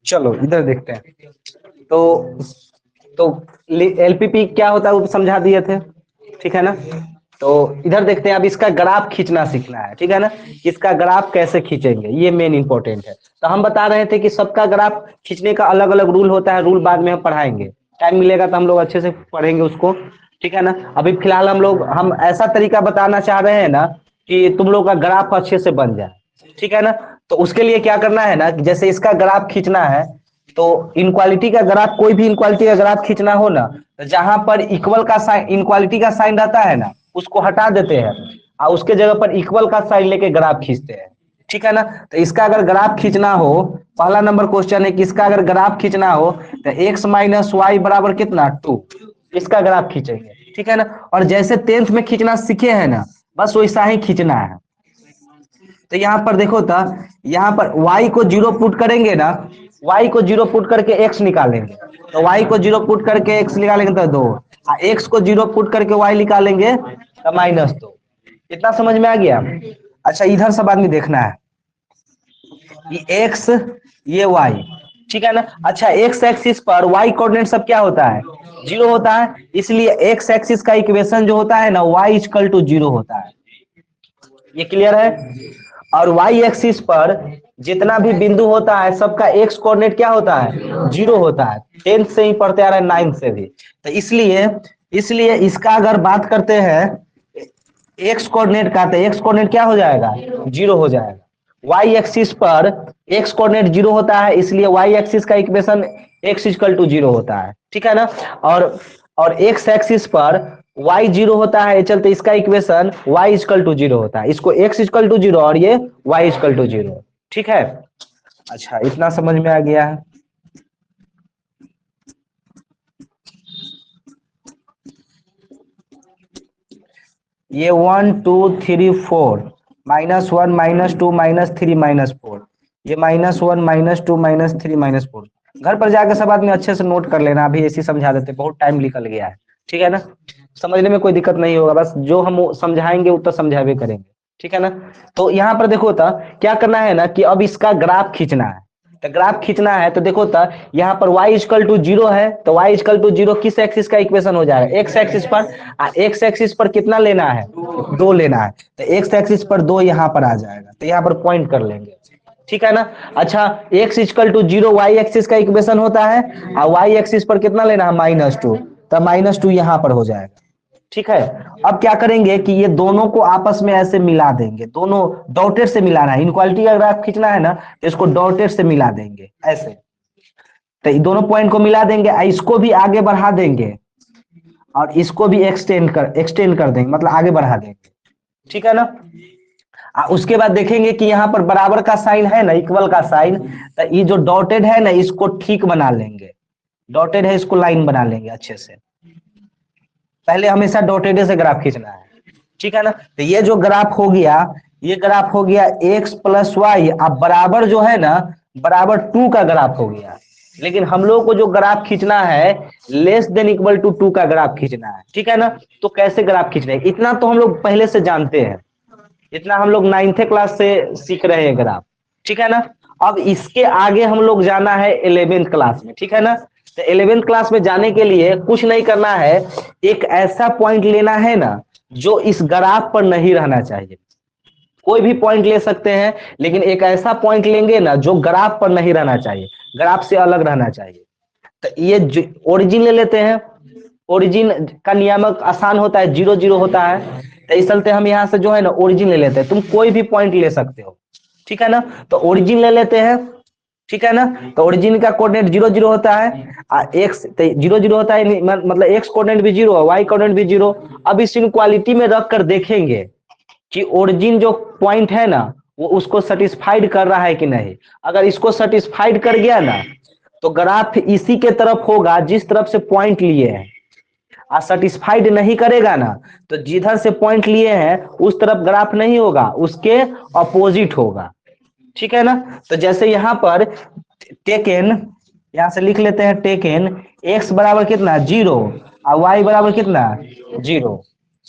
चलो इधर देखते हैं। तो एलपीपी क्या होता है वो समझा दिए थे, ठीक है ना। तो इधर देखते हैं, अब इसका ग्राफ खींचना सीखना है, ठीक है ना। इसका ग्राफ कैसे खींचेंगे ये मेन इंपॉर्टेंट है। तो हम बता रहे थे कि सबका ग्राफ खींचने का अलग अलग रूल होता है, रूल बाद में हम पढ़ाएंगे, टाइम मिलेगा तो हम लोग अच्छे से पढ़ेंगे उसको, ठीक है ना। अभी फिलहाल हम ऐसा तरीका बताना चाह रहे हैं ना कि तुम लोग का ग्राफ अच्छे से बन जाए, ठीक है ना। तो उसके लिए क्या करना है ना, जैसे इसका ग्राफ खींचना है, तो इनक्वालिटी का ग्राफ, कोई भी इनक्वालिटी का ग्राफ खींचना हो ना, तो जहां पर इक्वल का साइन, इनक्वालिटी का साइन रहता है ना, उसको हटा देते हैं और उसके जगह पर इक्वल का साइन लेके ग्राफ खींचते हैं, ठीक है ना। तो इसका अगर ग्राफ खींचना हो, पहला नंबर क्वेश्चन है कि इसका अगर ग्राफ खींचना हो तो एक्स माइनस वाई बराबर कितना 2, इसका ग्राफ खींचेंगे, ठीक है ना। और जैसे 10th में खींचना सीखे हैं ना, बस वैसा ही खींचना है। तो यहाँ पर देखो था, यहाँ पर y को 0 पुट करेंगे ना, y को 0 पुट करके x निकालेंगे, तो y को 0 पुट करके x निकालेंगे तो 2, x को 0 पुट करके y निकालेंगे तो -2। इतना समझ में आ गया। अच्छा इधर सब आदमी देखना है, ये x ये y, ठीक है ना। अच्छा x एक्सिस पर y कोऑर्डिनेट सब क्या होता है, 0 होता है, इसलिए x एक्सिस का इक्वेशन जो होता है ना y इक्वल टू 0 होता है। ये क्लियर है। और y एक्सिस पर जितना भी बिंदु होता है सबका x कोऑर्डिनेट क्या होता है, 0 होता है, 10th से ही पढ़ते आ रहे हैं, 9th से भी। तो इसलिए इसलिए इसका अगर बात करते हैं x कोऑर्डिनेट का, तो x कोऑर्डिनेट क्या हो जाएगा, 0 हो जाएगा। y एक्सिस पर x कोऑर्डिनेट 0 होता है, इसलिए y एक्सिस का इक्वेशन x इक्वल टू 0 होता है, ठीक है ना। और x एक्सिस पर y 0 होता है, चलते इसका इक्वेशन y इक्वल टू 0 होता है, इसको x इक्वल टू 0 और ये y इक्वल टू 0, ठीक है। अच्छा इतना समझ में आ गया है। ये 1 2 3 4 -1 -2 -3 -4, ये -1 -2 -3 -4। घर पर जाकर सब आदमी अच्छे से नोट कर लेना, अभी ऐसे समझा देते, बहुत टाइम निकल गया है, ठीक है ना। समझने में कोई दिक्कत नहीं होगा, बस जो हम समझाएंगे उतना समझावे करेंगे, ठीक है ना। तो यहाँ पर देखो था, क्या करना है ना कि अब इसका ग्राफ खींचना है। तो ग्राफ खींचना है तो देखो था, यहाँ पर y इक्वल टू 0 है, तो y इक्वल टू 0 किस एक्सिस का इक्वेशन हो जाएगा, x एक्सिस पर। x एक्सिस पर कितना लेना है, 2 लेना है, तो x एक्सिस पर 2 यहाँ पर आ जाएगा, तो यहाँ पर पॉइंट कर लेंगे, ठीक है ना। अच्छा x equal to 0 y axis का इक्वेशन होता है, और y एक्सिस पर कितना लेना है, -2, तो -2 यहाँ पर हो जाएगा, ठीक है। अब क्या करेंगे कि ये दोनों को आपस में ऐसे मिला देंगे, दोनों डॉटेड से मिलाना है, इनक्वालिटी का ग्राफ खींचना है ना, तो इसको डॉटेड से मिला देंगे ऐसे। तो ये दोनों पॉइंट को मिला देंगे, इसको भी आगे बढ़ा देंगे और इसको भी एक्सटेंड कर देंगे, मतलब आगे बढ़ा देंगे, ठीक है ना। उसके बाद देखेंगे कि यहाँ पर बराबर का साइन है ना, इक्वल का साइन, तो ये जो डॉटेड है ना इसको ठीक बना लेंगे, डॉटेड है इसको लाइन बना लेंगे अच्छे से। पहले हमेशा डॉटेड से ग्राफ खींचना है, ठीक है ना। तो ये जो ग्राफ हो गया, ये ग्राफ हो गया x प्लस वाई, अब बराबर जो है ना, बराबर 2 का ग्राफ हो गया। लेकिन हम लोग को जो ग्राफ खींचना है लेस देन इक्वल टू 2 का ग्राफ खींचना है, ठीक है ना। तो कैसे ग्राफ खींचना है, इतना तो हम लोग पहले से जानते हैं, इतना हम लोग 9th क्लास से सीख रहे हैं ग्राफ, ठीक है ना। अब इसके आगे हम लोग जाना है 11th क्लास में, ठीक है ना। तो 11th क्लास में जाने के लिए कुछ नहीं करना है, एक ऐसा पॉइंट लेना है ना जो इस ग्राफ पर नहीं रहना चाहिए। कोई भी पॉइंट ले सकते हैं, लेकिन एक ऐसा पॉइंट लेंगे ना जो ग्राफ पर नहीं रहना चाहिए, ग्राफ से अलग रहना चाहिए। तो ये ओरिजिन ले लेते हैं, ओरिजिन का नियामक आसान होता है, 0 0 होता है, तो इस चलते हम यहाँ से जो है ना ओरिजिन ले लेते हैं। तुम कोई भी पॉइंट ले सकते हो, ठीक है ना। तो ओरिजिन ले लेते हैं, ठीक है ना। तो ओरिजिन का कोऑर्डिनेट 0 0 होता है, एक्स 0 0 होता है, मतलब एक्स कोऑर्डिनेट भी 0 वाई कोऑर्डिनेट भी 0। अब इस इनक्वालिटी में रख कर देखेंगे कि ओरिजिन जो पॉइंट है ना वो उसको सेटिस्फाइड कर रहा है कि नहीं। अगर इसको सेटिस्फाइड कर गया ना तो ग्राफ इसी के तरफ होगा जिस तरफ से पॉइंट लिए हैं, और सेटिस्फाइड नहीं करेगा ना तो जिधर से पॉइंट लिए हैं उस तरफ ग्राफ नहीं होगा, उसके अपोजिट होगा, ठीक है ना। तो जैसे यहाँ पर टेकन, यहां से लिख लेते हैं टेकन x बराबर कितना 0 और y बराबर कितना 0,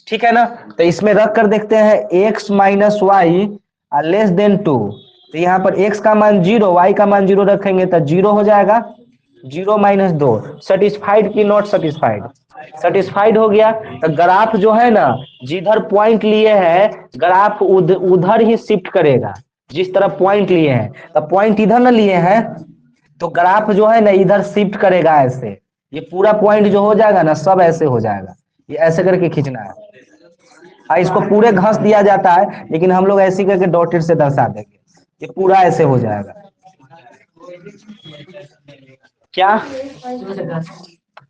ठीक है ना। तो इसमें रख कर देखते हैं x minus y less than 2, तो यहाँ पर x का मान 0, y का मान 0 रखेंगे तो 0 हो जाएगा। 0 माइनस 2 सेटिस्फाइड की नॉट सेटिस्फाइड? सेटिस्फाइड हो गया। तो ग्राफ जो है ना, जिधर पॉइंट लिए हैं ग्राफ उधर ही शिफ्ट करेगा, जिस तरफ पॉइंट लिए हैं। तो पॉइंट इधर ना लिए हैं तो ग्राफ जो है ना इधर शिफ्ट करेगा ऐसे। ये पूरा पॉइंट जो हो जाएगा ना सब ऐसे हो जाएगा। ये ऐसे करके खींचना है। हाँ, इसको पूरे घस दिया जाता है लेकिन हम लोग ऐसे करके डॉटेड से दर्शा देंगे। ये पूरा ऐसे हो जाएगा। क्या?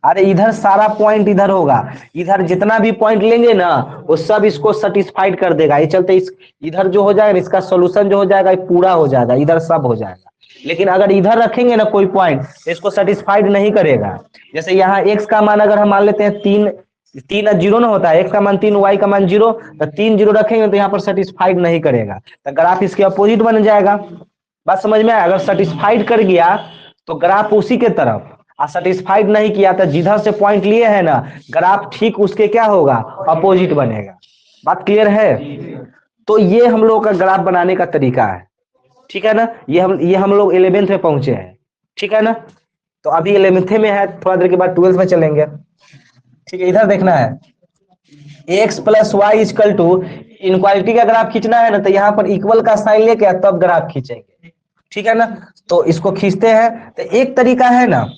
अरे इधर सारा पॉइंट इधर होगा, इधर जितना भी पॉइंट लेंगे ना वो सब इसको सेटिस्फाइड कर देगा। ये चलते इस इधर जो हो जाएगा इसका सोल्यूशन जो हो जाएगा ये पूरा हो जाएगा, इधर सब हो जाएगा। लेकिन अगर इधर रखेंगे ना कोई पॉइंट तो इसको सेटिस्फाइड नहीं करेगा। जैसे यहाँ x का मान अगर हम मान लेते हैं 3, 3 जीरो ना होता है, x का मान 3, y का मान 0, तो 3 जीरो रखेंगे तो यहाँ पर सेटिस्फाइड नहीं करेगा, तो ग्राफ इसके अपोजिट बन जाएगा। बात समझ में आया? अगर सेटिस्फाइड कर गया तो ग्राफ उसी के तरफ, और सेटिस्फाइड नहीं किया तो जिधर से पॉइंट लिए है ना ग्राफ ठीक उसके क्या होगा, अपोजिट बनेगा। बात क्लियर है? तो ये हम लोग का ग्राफ बनाने का तरीका है, ठीक है ना। ये हम लोग 11th में पहुंचे हैं, ठीक है ना। तो अभी 11th में है, थोड़ा देर के बाद 12th में चलेंगे, ठीक है। इधर देखना है x plus y is equal to, inequality का ग्राफ खींचना है ना तो यहाँ पर इक्वल का साइन लेके तब ग्राफ खींचेंगे, ठीक है ना। तो इसको खींचते हैं। तो एक तरीका है ना,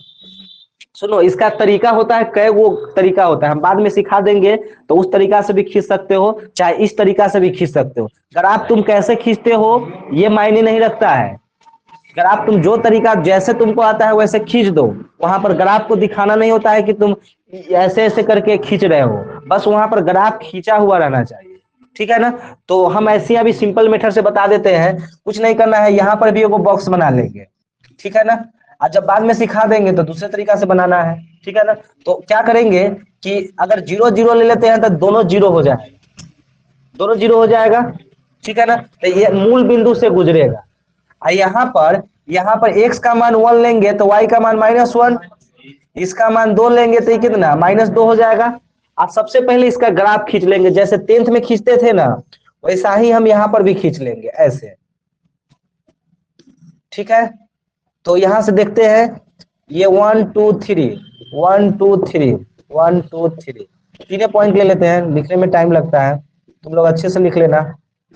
सुनो, इसका तरीका होता है, कई वो तरीका होता है, हम बाद में सिखा देंगे। तो उस तरीका से भी खींच सकते हो, चाहे इस तरीका से भी खींच सकते हो। ग्राफ तुम कैसे खींचते हो ये मायने नहीं रखता है। ग्राफ तुम जो तरीका जैसे तुमको आता है वैसे खींच दो। वहां पर ग्राफ को दिखाना नहीं होता है कि तुम ऐसे ऐसे करके खींच रहे हो, बस वहां पर ग्राफ खींचा हुआ रहना चाहिए, ठीक है ना। तो हम ऐसे अभी सिंपल मेथड से बता देते हैं, कुछ नहीं करना है। यहाँ पर भी एगो बॉक्स बना लेंगे, ठीक है ना। और जब बाद में सिखा देंगे तो दूसरे तरीका से बनाना है, ठीक है ना। तो क्या करेंगे कि अगर 0 0 ले लेते हैं तो दोनों 0 हो जाएगा, दोनों 0 हो जाएगा, ठीक है ना। तो ये मूल बिंदु से गुजरेगा। और यहाँ पर x का मान 1 लेंगे तो y का मान -1, इसका मान 2 लेंगे तो ये कितना -2 हो जाएगा। आप सबसे पहले इसका ग्राफ खींच लेंगे, जैसे 10th में खींचते थे ना वैसा ही हम यहाँ पर भी खींच लेंगे ऐसे, ठीक है। तो यहां से देखते हैं ये 1 2 3 1 2 3 1 2 3 तीनों पॉइंट ले लेते हैं, लिखने में टाइम लगता है, तुम लोग अच्छे से लिख लेना।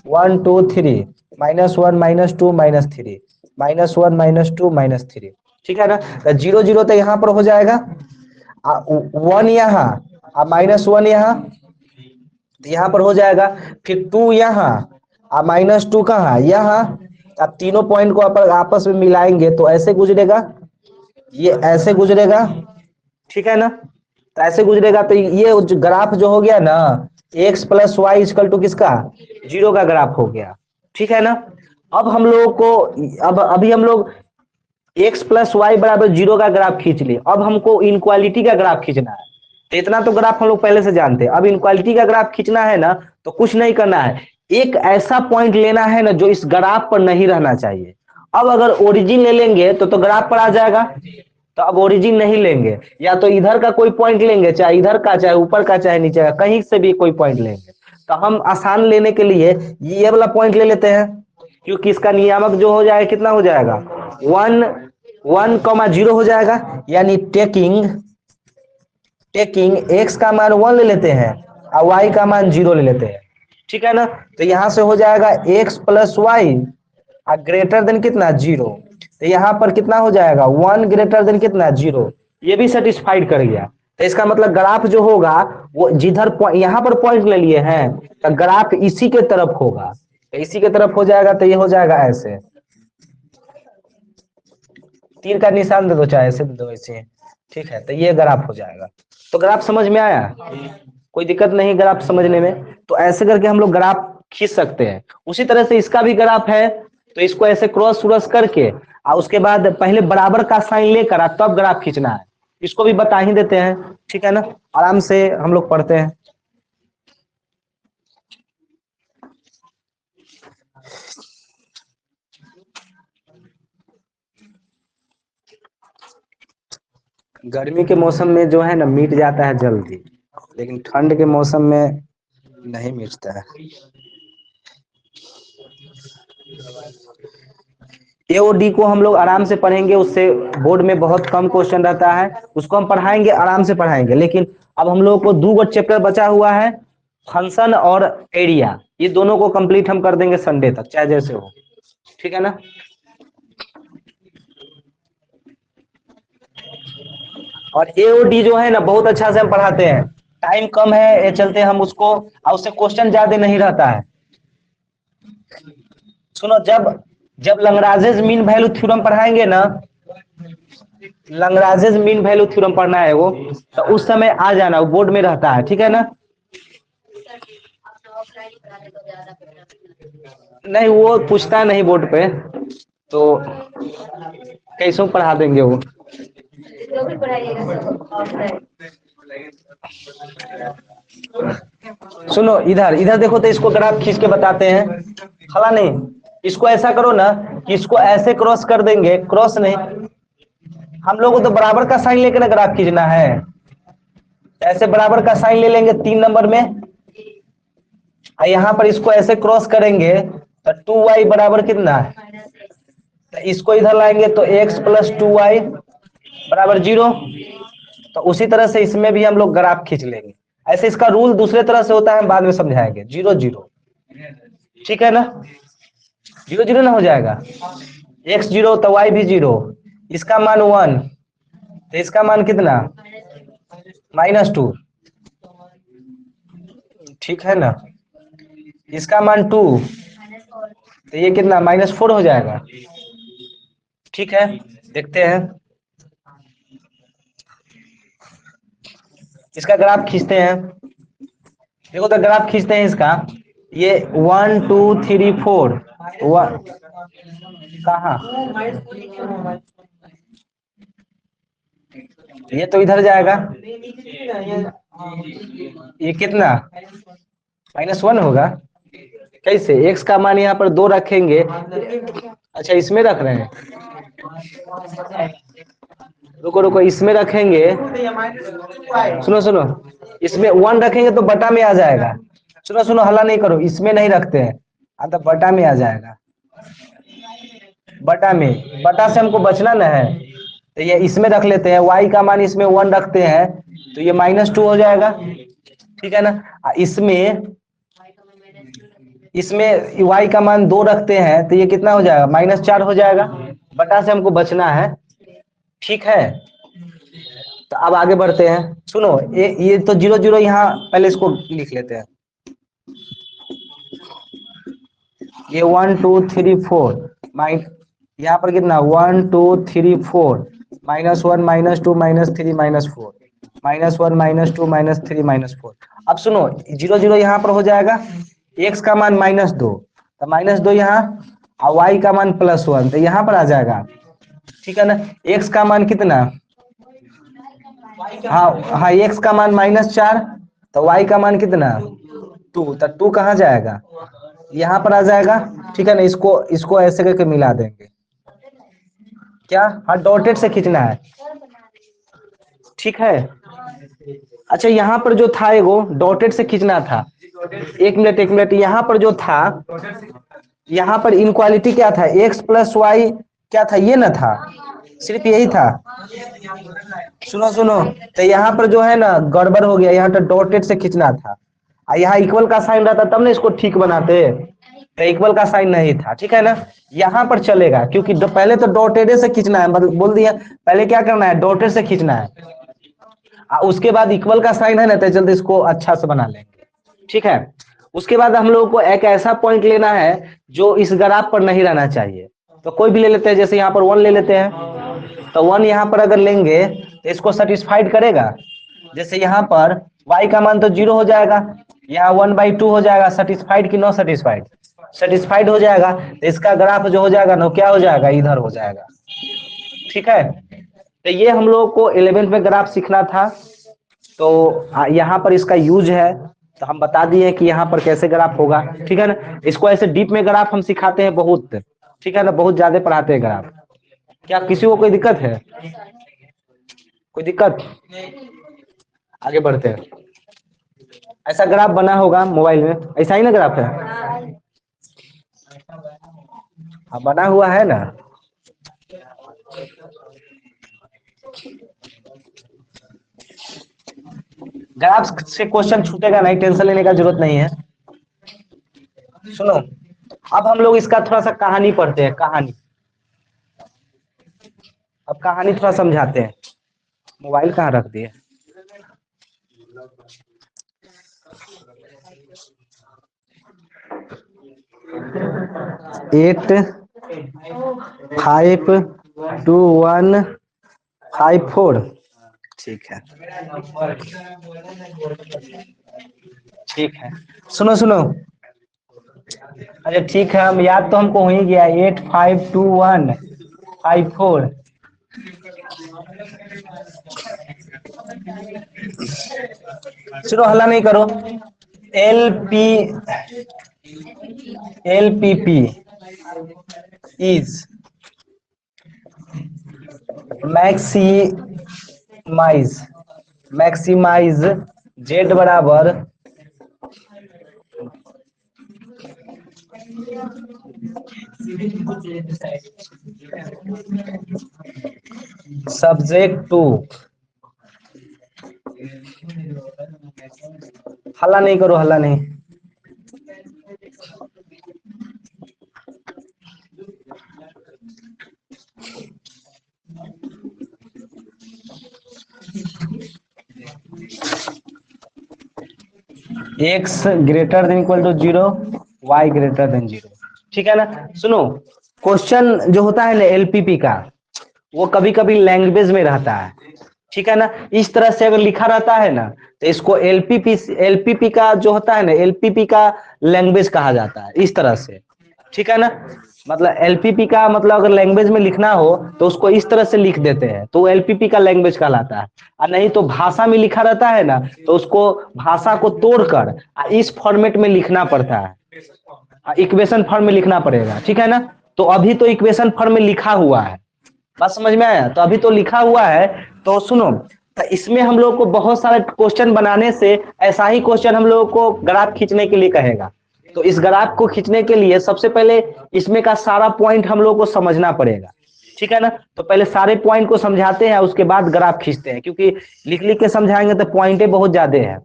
1 2 3 -1 -2 -3 -1 -2 -3, ठीक है ना। तो 0 0 तो यहाँ पर हो जाएगा, 1 यहाँ और -1 यहाँ, तो यहाँ पर हो जाएगा। फिर 2 यहाँ और -2 कहाँ, यहाँ। अब तीनों पॉइंट को आपस में मिलाएंगे तो ऐसे गुजरेगा, ये ऐसे गुजरेगा, ठीक है ना। तो ऐसे गुजरेगा तो ये ग्राफ जो हो गया ना x plus y is equal to किसका, 0 का ग्राफ हो गया, ठीक है ना। अब हम लोगों को अब अभी हम लोग x प्लस वाई बराबर 0 का ग्राफ खींच लिए। अब हमको इनक्वालिटी का ग्राफ खींचना है। तो इतना तो ग्राफ हम लोग पहले से जानते हैं। अब इनक्वालिटी का ग्राफ खींचना है ना तो कुछ नहीं करना है, एक ऐसा पॉइंट लेना है ना जो इस ग्राफ पर नहीं रहना चाहिए। अब अगर ओरिजिन ले लेंगे तो ग्राफ पर आ जाएगा। तो अब ओरिजिन नहीं लेंगे, या तो इधर का कोई पॉइंट लेंगे, चाहे इधर का, चाहे ऊपर का, चाहे नीचे का, कहीं से भी कोई पॉइंट लेंगे। तो हम आसान लेने के लिए ये वाला पॉइंट ले लेते हैं, क्योंकि इसका नियामक जो हो जाएगा कितना हो जाएगा, 1 0 हो जाएगा। यानी टेकिंग x का मान 1 ले लेते हैं और y का मान 0 ले लेते हैं, ठीक है ना। तो यहां से हो जाएगा x plus y greater than कितना, 0। तो यहाँ पर कितना हो जाएगा, 1 ग्रेटर देन कितना, 0। ये भी सेटिस्फाइड कर गया। तो इसका मतलब ग्राफ जो होगा वो जिधर यहाँ पर पॉइंट ले लिए हैं तो ग्राफ इसी के तरफ होगा। तो इसी के तरफ हो जाएगा तो ये हो जाएगा ऐसे, तीर का निशान दे दो, चाहे ऐसे दे दो, ऐसे, ठीक है। तो ये ग्राफ हो जाएगा। तो ग्राफ समझ में आया, कोई दिक्कत नहीं ग्राफ समझने में। तो ऐसे करके हम लोग ग्राफ खींच सकते हैं। उसी तरह से इसका भी ग्राफ है, तो इसको ऐसे क्रॉस व्रॉस करके और उसके बाद पहले बराबर का साइन लेकर और तब ग्राफ खींचना है। इसको भी बता ही देते हैं, ठीक है ना। आराम से हम लोग पढ़ते हैं। गर्मी के मौसम में जो है ना मिट जाता है जल्दी, लेकिन ठंड के मौसम में नहीं मिटता है। ए और डी को हम लोग आराम से पढ़ेंगे, उससे बोर्ड में बहुत कम क्वेश्चन रहता है, उसको हम पढ़ाएंगे, आराम से पढ़ाएंगे। लेकिन अब हम लोगों को 2 चैप्टर बचा हुआ है, फंक्शन और एरिया, ये दोनों को कंप्लीट हम कर देंगे संडे तक, चाहे जैसे हो, ठीक है ना। और ए और डी जो है ना बहुत अच्छा से हम पढ़ाते हैं, टाइम कम है ये चलते हम उसको, और उससे क्वेश्चन ज्यादा नहीं रहता है। सुनो, जब जब लंगराजेज मीन वैल्यू थ्योरम पढ़ाएंगे ना, लंगराजेज मीन वैल्यू थ्योरम पढ़ना है वो, तो उस समय आ जाना, वो बोर्ड में रहता है, ठीक है ना। नहीं, वो पूछता नहीं बोर्ड पे, तो कैसे पढ़ा देंगे वो। सुनो, इधर इधर देखो तो इसको ग्राफ खींच के बताते हैं। खला नहीं, इसको ऐसा करो ना कि इसको ऐसे क्रॉस कर देंगे, क्रॉस नहीं, हम लोग को तो बराबर का साइन लेकर ग्राफ खींचना है। ऐसे बराबर का साइन ले लेंगे 3 नंबर में, और यहाँ पर इसको ऐसे क्रॉस करेंगे तो 2y बराबर कितना है, तो इसको इधर लाएंगे तो x प्लस 2y बराबर 0। तो उसी तरह से इसमें भी हम लोग ग्राफ खींच लेंगे। ऐसे इसका रूल दूसरे तरह से होता है, बाद में समझाएंगे। 0 0, ठीक है ना, 0 0 ना हो जाएगा, x 0 तो y भी 0, इसका मान 1 तो इसका मान कितना -2, ठीक है ना, इसका मान 2 तो ये कितना -4 हो जाएगा, ठीक है। देखते हैं, इसका ग्राफ खींचते हैं। देखो तो ग्राफ खींचते हैं इसका, ये 1 2 3 4 कहाँ, ये तो इधर जाएगा, ये कितना -1 होगा। कैसे, x का मान यहाँ पर 2 रखेंगे, अच्छा इसमें रख रहे हैं, रुको रुको, इसमें रखेंगे, सुनो सुनो, इसमें 1 रखेंगे तो बटा में आ जाएगा। सुनो सुनो, हल्ला नहीं करो, इसमें नहीं रखते हैं, तो बटा में आ जाएगा, बटा में, बटा से हमको बचना ना है, तो ये इसमें रख लेते हैं, y का मान इसमें 1 रखते हैं तो ये -2 हो जाएगा, ठीक है ना। इसमें इसमें y का मान 2 रखते हैं तो ये कितना हो जाएगा -4 हो जाएगा, बटा से हमको बचना है, ठीक है। तो अब आगे बढ़ते हैं। सुनो, ये तो 0 0 यहाँ पहले इसको लिख लेते हैं, ये 1 2 3 4 यहाँ पर कितना 1 2 3 4 -1 -2 -3 -4 -1 -2 -3 -4। अब सुनो, 0 0 यहाँ पर हो जाएगा, x का मान -2 तो -2 यहाँ, और y का मान +1 तो यहाँ पर आ जाएगा, ठीक है ना। x का मान कितना, हाँ हाँ, x का मान -4 तो y का मान कितना 2, तो 2 कहाँ जाएगा, यहाँ पर आ जाएगा, ठीक है ना। इसको इसको ऐसे करके मिला देंगे, क्या, हाँ डॉटेड से खींचना है, ठीक है। अच्छा, यहाँ पर जो था एगो डॉटेड से खींचना था, एक मिनट, यहाँ पर जो था, यहाँ पर इनक्वालिटी क्या था, x + y क्या था, ये ना था, सिर्फ यही था। सुनो सुनो, तो यहाँ पर जो है ना गड़बड़ हो गया, यहाँ तो डॉटेड से खींचना था, यहाँ इक्वल का साइन रहता तब ना इसको ठीक बनाते, तो इक्वल का साइन नहीं था, ठीक है ना। यहाँ पर चलेगा क्योंकि पहले तो डॉटेड से खींचना है, मतलब बोल दिया पहले क्या करना है, डॉटेड से खींचना है, उसके बाद इक्वल का साइन है ना, तो जल्दी इसको अच्छा से बना लेंगे, ठीक है। उसके बाद हम लोगों को एक ऐसा पॉइंट लेना है जो इस ग्राफ पर नहीं रहना चाहिए, तो कोई भी ले लेते हैं, जैसे यहाँ पर 1 ले लेते हैं, तो 1 यहाँ पर अगर लेंगे तो इसको सेटिस्फाइड करेगा। जैसे यहाँ पर y का मान तो 0 हो जाएगा, यहाँ 1/2 हो जाएगा, सेटिस्फाइड कि नॉट सेटिस्फाइड, सेटिस्फाइड हो जाएगा, तो इसका ग्राफ जो हो जाएगा ना क्या हो जाएगा, इधर हो जाएगा, ठीक है। तो ये हम लोग को 11th में ग्राफ सीखना था, तो यहाँ पर इसका यूज है, तो हम बता दिए कि यहाँ पर कैसे ग्राफ होगा, ठीक है ना। इसको ऐसे डीप में ग्राफ हम सिखाते हैं बहुत, ठीक है ना, बहुत ज्यादा पढ़ाते हैं ग्राफ। क्या किसी को कोई दिक्कत है, कोई दिक्कत, आगे बढ़ते हैं। ऐसा ग्राफ बना होगा मोबाइल में, ऐसा ही ना ग्राफ है, हाँ बना हुआ है ना। ग्राफ से क्वेश्चन छूटेगा नहीं, टेंशन लेने का जरूरत नहीं है। सुनो, अब हम लोग इसका थोड़ा सा कहानी पढ़ते हैं, कहानी। अब कहानी थोड़ा समझाते हैं। मोबाइल कहाँ रख दिए? 8 5 2 1 5 4। ठीक है, ठीक है। सुनो सुनो, अच्छा ठीक है, हम याद तो हमको हो ही गया, 8 5 2 1 5 4। सुनो, हल्ला नहीं करो। L P LPP is maximise Z बराबर सब्जेक्ट टू। हल्ला नहीं करो, हल्ला नहीं। X greater than equal to 0, Y greater than 0। ठीक है ना? सुनो, क्वेश्चन जो होता है ना LPP का, वो कभी कभी लैंग्वेज में रहता है। ठीक है ना? इस तरह से अगर लिखा रहता है ना, तो इसको LPP का जो होता है ना, LPP का लैंग्वेज कहा जाता है, इस तरह से। ठीक है ना? मतलब LPP का मतलब अगर लैंग्वेज में लिखना हो तो उसको इस तरह से लिख देते हैं, तो LPP का लैंग्वेज कहलाता है। और नहीं तो भाषा में लिखा रहता है ना, तो उसको भाषा को तोड़कर इस फॉर्मेट में लिखना पड़ता है, इक्वेशन फॉर्म में लिखना पड़ेगा। ठीक है ना? तो अभी तो इक्वेशन फॉर्म में लिखा हुआ है, बात समझ में आया? तो अभी तो लिखा हुआ है। तो सुनो, तो इसमें हम लोग को बहुत सारे क्वेश्चन बनाने से ऐसा ही क्वेश्चन हम लोगों को ग्राफ खींचने के लिए कहेगा। तो इस ग्राफ को खींचने के लिए सबसे पहले इसमें का सारा पॉइंट हम लोग को समझना पड़ेगा। ठीक है ना? तो पहले सारे पॉइंट को समझाते हैं, उसके बाद ग्राफ खींचते हैं, क्योंकि लिख लिख के समझाएंगे तो पॉइंटें बहुत ज्यादा है।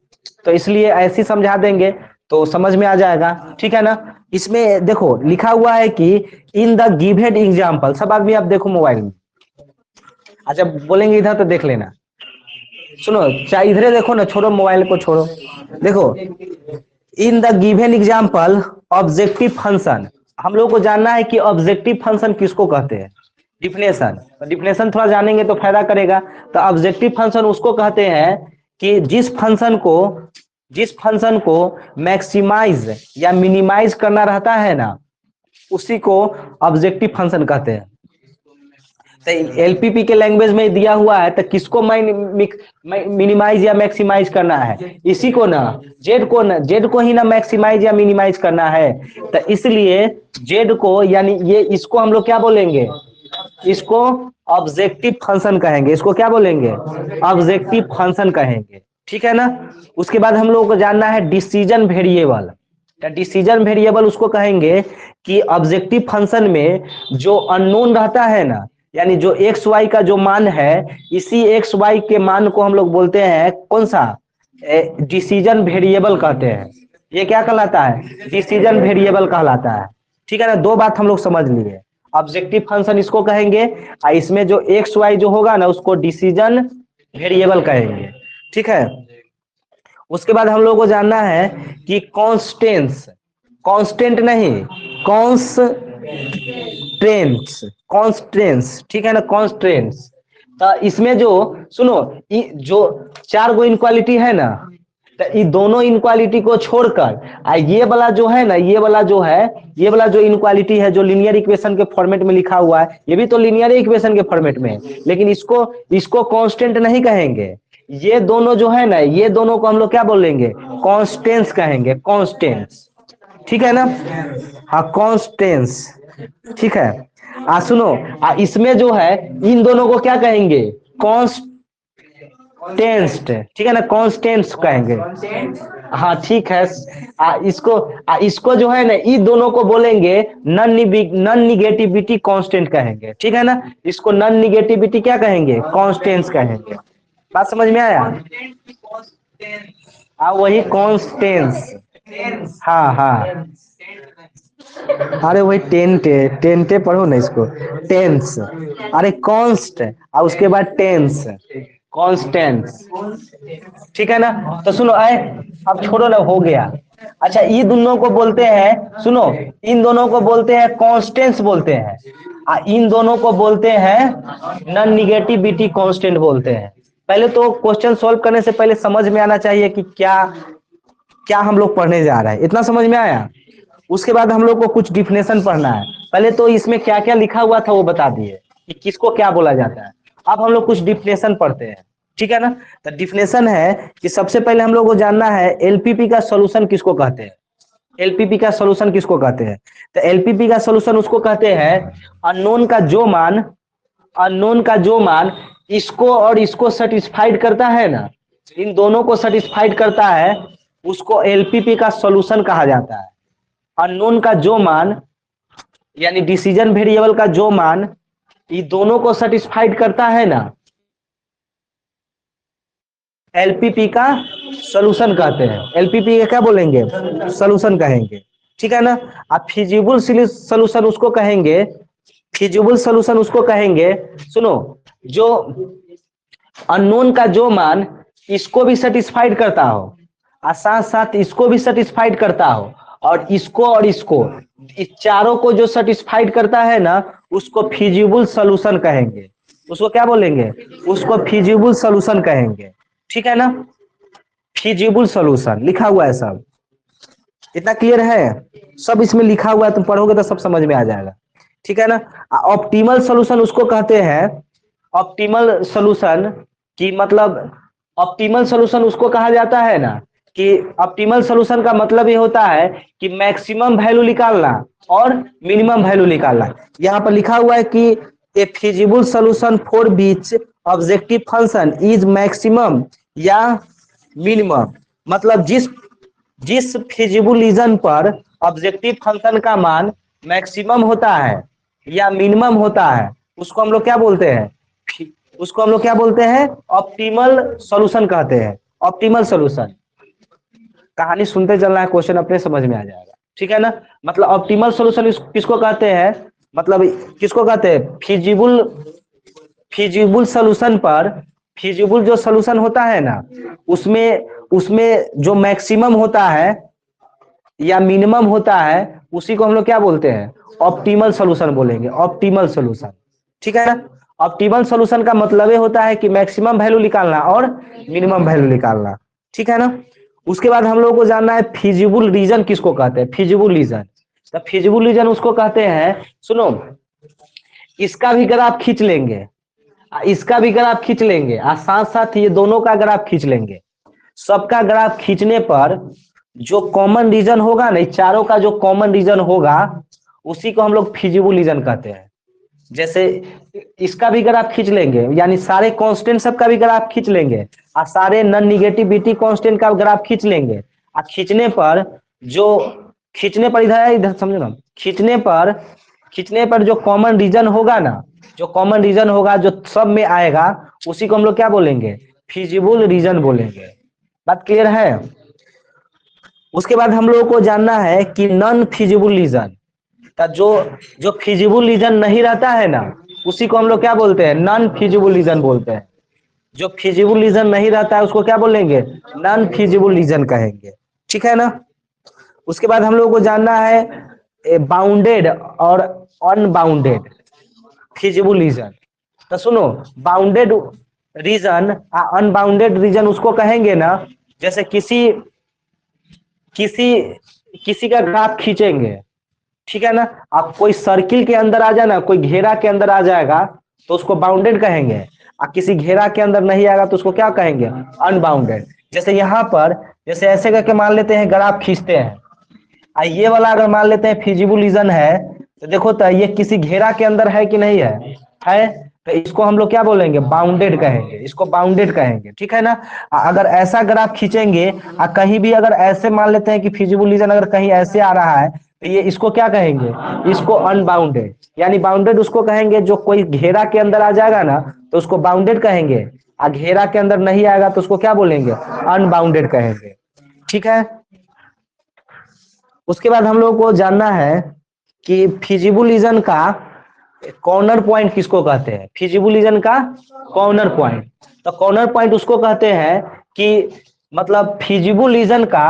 तो इसलिए ऐसे समझा देंगे तो समझ में आ जाएगा। ठीक है ना? इसमें देखो लिखा हुआ है कि इन द गिवन एग्जाम्पल, सब आदमी आप देखो मोबाइल में। अच्छा बोलेंगे इधर तो देख लेना। सुनो, चाहे इधरे देखो ना, छोड़ो मोबाइल को, छोड़ो। देखो, in the given example objective function, हम लोग को जानना है कि ऑब्जेक्टिव फंक्शन किसको कहते हैं। डिफिनेशन, डिफिनेशन थोड़ा जानेंगे तो फायदा करेगा। तो ऑब्जेक्टिव फंक्शन उसको कहते हैं कि जिस फंक्शन को मैक्सिमाइज या मिनिमाइज करना रहता है ना, उसी को ऑब्जेक्टिव फंक्शन कहते हैं। तो LPP के लैंग्वेज में दिया हुआ है, तो किसको मिनिमाइज या मैक्सिमाइज करना है? इसी को ना, जेड को ही ना मैक्सिमाइज या मिनिमाइज करना है। तो इसलिए जेड को, यानी ये इसको हम लोग क्या बोलेंगे? इसको ऑब्जेक्टिव फंक्शन कहेंगे। इसको क्या बोलेंगे? ऑब्जेक्टिव फंक्शन कहेंगे। ठीक है ना? उसके बाद हम लोगों को जानना है डिसीजन वेरिएबल। डिसीजन वेरिएबल उसको कहेंगे कि ऑब्जेक्टिव फंक्शन में जो अननोन रहता है ना, यानी जो एक्स वाई का जो मान है, इसी एक्स वाई के मान को हम लोग बोलते हैं कौन सा? डिसीजन वेरिएबल कहते हैं। ये क्या कहलाता है? डिसीजन वेरिएबल कहलाता है। ठीक है ना? दो बात हम लोग समझ लिए, ऑब्जेक्टिव फंक्शन इसको कहेंगे, और इसमें जो एक्स वाई जो होगा ना, उसको डिसीजन वेरिएबल कहेंगे। ठीक है? उसके बाद हम लोग को जानना है कि कॉन्स्टेंस, कांस्टेंट नहीं, कॉन्स्टेंट्स, कॉन्स्टेंट्स। ठीक है ना? कॉन्स्टेंट्स। तो इसमें जो, सुनो, जो 4 गो इनक्वालिटी है ना, तो ये दोनों इनक्वालिटी को छोड़कर ये वाला जो है ना, ये वाला जो इनक्वालिटी है, जो लीनियर इक्वेशन के फॉर्मेट में लिखा हुआ है, ये भी तो लीनियर इक्वेशन के फॉर्मेट में है, लेकिन इसको कांस्टेंट नहीं कहेंगे। ये दोनों जो है ना, ये दोनों को हम लोग क्या बोलेंगे? कांस्टेंट्स कहेंगे, कांस्टेंट्स। ठीक है ना? हाँ, कांस्टेंट्स। ठीक है? सुनो, इसमें जो है इन दोनों को क्या कहेंगे? कांस्टेंट्स। ठीक है ना? कांस्टेंट्स कहेंगे। हाँ ठीक है। इसको जो है ना, ई दोनों को बोलेंगे नॉन निगेटिविटी कांस्टेंट कहेंगे, ठीक है ना। इसको नॉन निगेटिविटी क्या कहेंगे, कांस्टेंट्स कहेंगे। बात समझ में आया। हाँ वही कांस्टेंट्स। हाँ हाँ, अरे वही टेंटे टेंटे पढ़ो ना इसको, टेंस। अरे कॉन्स्ट और उसके बाद टेंस, कॉन्स्टेंट्स, ठीक है ना। तो सुनो आए, अब छोड़ो ना, हो गया। अच्छा, ये दोनों को बोलते हैं, सुनो, इन दोनों को बोलते हैं कांस्टेंट्स बोलते हैं, इन दोनों को बोलते हैं नॉन निगेटिविटी कांस्टेंट बोलते हैं। पहले तो क्वेश्चन सॉल्व करने से पहले समझ में आना चाहिए कि क्या क्या हम लोग पढ़ने जा रहे हैं, इतना समझ में आया। उसके बाद हम लोग को कुछ डिफिनेशन पढ़ना है। पहले तो इसमें क्या क्या लिखा हुआ था वो बता दिए कि किसको क्या बोला जाता है। अब हम लोग कुछ डिफिनेशन पढ़ते हैं, ठीक है ना। तो डिफिनेशन है कि सबसे पहले हम लोग को जानना है एलपीपी का सॉल्यूशन किसको कहते हैं। एलपीपी का सॉल्यूशन किसको कहते हैं, तो एलपीपी का सॉल्यूशन उसको कहते हैं अननोन का जो मान, अननोन का जो मान इसको और इसको सेटिस्फाइड करता है ना, इन दोनों को सेटिस्फाइड करता है, उसको एलपीपी का सॉल्यूशन कहा जाता है। अननोन का जो मान यानी डिसीजन वेरिएबल का जो मान ये दोनों को सेटिस्फाइड करता है ना, एलपीपी का सॉल्यूशन कहते हैं। एलपीपी का क्या बोलेंगे, सॉल्यूशन कहेंगे, ठीक है ना। आप फिजिबल सॉल्यूशन उसको कहेंगे, फिजिबल सॉल्यूशन उसको कहेंगे, सुनो, जो अननोन का जो मान इसको भी सेटिस्फाइड करता हो और साथ साथ इसको भी सेटिस्फाइड करता हो, और इसको, इस चारों को जो सेटिस्फाइड करता है ना, उसको फिजिबल सॉल्यूशन कहेंगे। उसको क्या बोलेंगे, उसको फिजिबल सॉल्यूशन कहेंगे, ठीक है ना। फिजिबल सॉल्यूशन लिखा हुआ है सब, इतना क्लियर है। सब इसमें लिखा हुआ है, तुम पढ़ोगे तो सब समझ में आ जाएगा, ठीक है ना। ऑप्टिमल सॉल्यूशन उसको कहते हैं, ऑप्टिमल सॉल्यूशन की मतलब, ऑप्टिमल सॉल्यूशन उसको कहा जाता है ना, कि ऑप्टिमल सॉल्यूशन का मतलब ये होता है कि मैक्सिमम वैल्यू निकालना और मिनिमम वैल्यू निकालना। यहाँ पर लिखा हुआ है कि a feasible solution for which objective function is maximum या मिनिमम, मतलब जिस जिस फिजिबल रीजन पर ऑब्जेक्टिव फंक्शन का मान मैक्सिमम होता है या मिनिमम होता है, उसको हम लोग क्या बोलते हैं, उसको हम लोग क्या बोलते हैं, ऑप्टिमल सॉल्यूशन कहते हैं। ऑप्टिमल सॉल्यूशन, कहानी सुनते चलना है, क्वेश्चन अपने समझ में आ जाएगा, ठीक है ना। मतलब ऑप्टिमल सॉल्यूशन किसको कहते हैं, मतलब किसको कहते हैं, फिजिबल, फिजिबल सॉल्यूशन पर, फिजिबल जो सॉल्यूशन होता है ना, उसमें उसमें जो मैक्सिमम होता है या मिनिमम होता है, उसी को हम लोग क्या बोलते हैं, ऑप्टिमल सॉल्यूशन बोलेंगे, ऑप्टिमल सॉल्यूशन, ठीक है ना। ऑप्टिमल सॉल्यूशन का मतलब ये होता है कि मैक्सिमम वैल्यू निकालना और मिनिमम वैल्यू निकालना, ठीक है ना। उसके बाद हम लोग को जानना है फिजिबल रीजन किसको कहते हैं, फिजिबल रीजन। तो फिजिबल रीजन उसको कहते हैं, सुनो, इसका भी ग्राफ खींच लेंगे, इसका भी ग्राफ खींच लेंगे, और साथ साथ ये दोनों का ग्राफ खींच लेंगे। सबका ग्राफ खींचने पर जो कॉमन रीजन होगा ना, चारों का जो कॉमन रीजन होगा, उसी को हम लोग फिजिबल रीजन कहते हैं। जैसे इसका भी ग्राफ खींच लेंगे, यानी सारे कांस्टेंट सबका भी ग्राफ खींच लेंगे, और सारे नॉन निगेटिविटी कांस्टेंट का ग्राफ खींच लेंगे, और खींचने पर जो, खींचने पर इधर इधर समझो ना, खींचने पर जो कॉमन रीजन होगा ना, जो कॉमन रीजन होगा जो सब में आएगा, उसी को हम लोग क्या बोलेंगे, फिजिबल रीजन बोलेंगे। बात क्लियर है। उसके बाद हम लोगों को जानना है कि नॉन फिजिबल रीजन, जो जो फिजिबल रीजन नहीं रहता है ना, उसी को हम लोग क्या बोलते हैं, नॉन फिजिबल रीजन बोलते हैं। जो फिजिबल रीजन नहीं रहता है उसको क्या बोलेंगे, नॉन फिजिबल रीजन कहेंगे, ठीक है ना। उसके बाद हम लोगों को जानना है बाउंडेड और अनबाउंडेड फिजिबल रीजन। तो सुनो, बाउंडेड रीजन, अनबाउंडेड रीजन उसको कहेंगे ना, जैसे किसी किसी किसी का ग्राफ खींचेंगे, ठीक है ना। आप कोई सर्किल के अंदर आ जाना, कोई घेरा के अंदर आ जाएगा तो उसको बाउंडेड कहेंगे, और किसी घेरा के अंदर नहीं आएगा तो उसको क्या कहेंगे, अनबाउंडेड। जैसे यहाँ पर, जैसे ऐसे करके मान लेते हैं ग्राफ खींचते हैं, ये वाला अगर मान लेते हैं फिजिबल रीजन है, तो देखो तो ये किसी घेरा के अंदर है कि नहीं है, है। तो इसको हम लोग क्या बोलेंगे, बाउंडेड कहेंगे, इसको बाउंडेड कहेंगे, ठीक है ना। अगर ऐसा ग्राफ खींचेंगे कहीं भी अगर ऐसे मान लेते हैं कि फिजिबल रीजन अगर कहीं ऐसे आ रहा है तो ये इसको क्या कहेंगे, इसको अनबाउंडेड, यानी बाउंडेड उसको कहेंगे जो कोई घेरा के अंदर आ जाएगा ना तो उसको बाउंडेड कहेंगे, घेरा के अंदर नहीं आएगा तो उसको क्या बोलेंगे, अनबाउंडेड कहेंगे, ठीक है। उसके बाद हम लोग को जानना है कि फिजिबल रीजन का कॉर्नर पॉइंट किसको कहते हैं, फिजिबल रीजन का कॉर्नर पॉइंट। तो कॉर्नर पॉइंट उसको कहते हैं कि मतलब फिजिबल रीजन का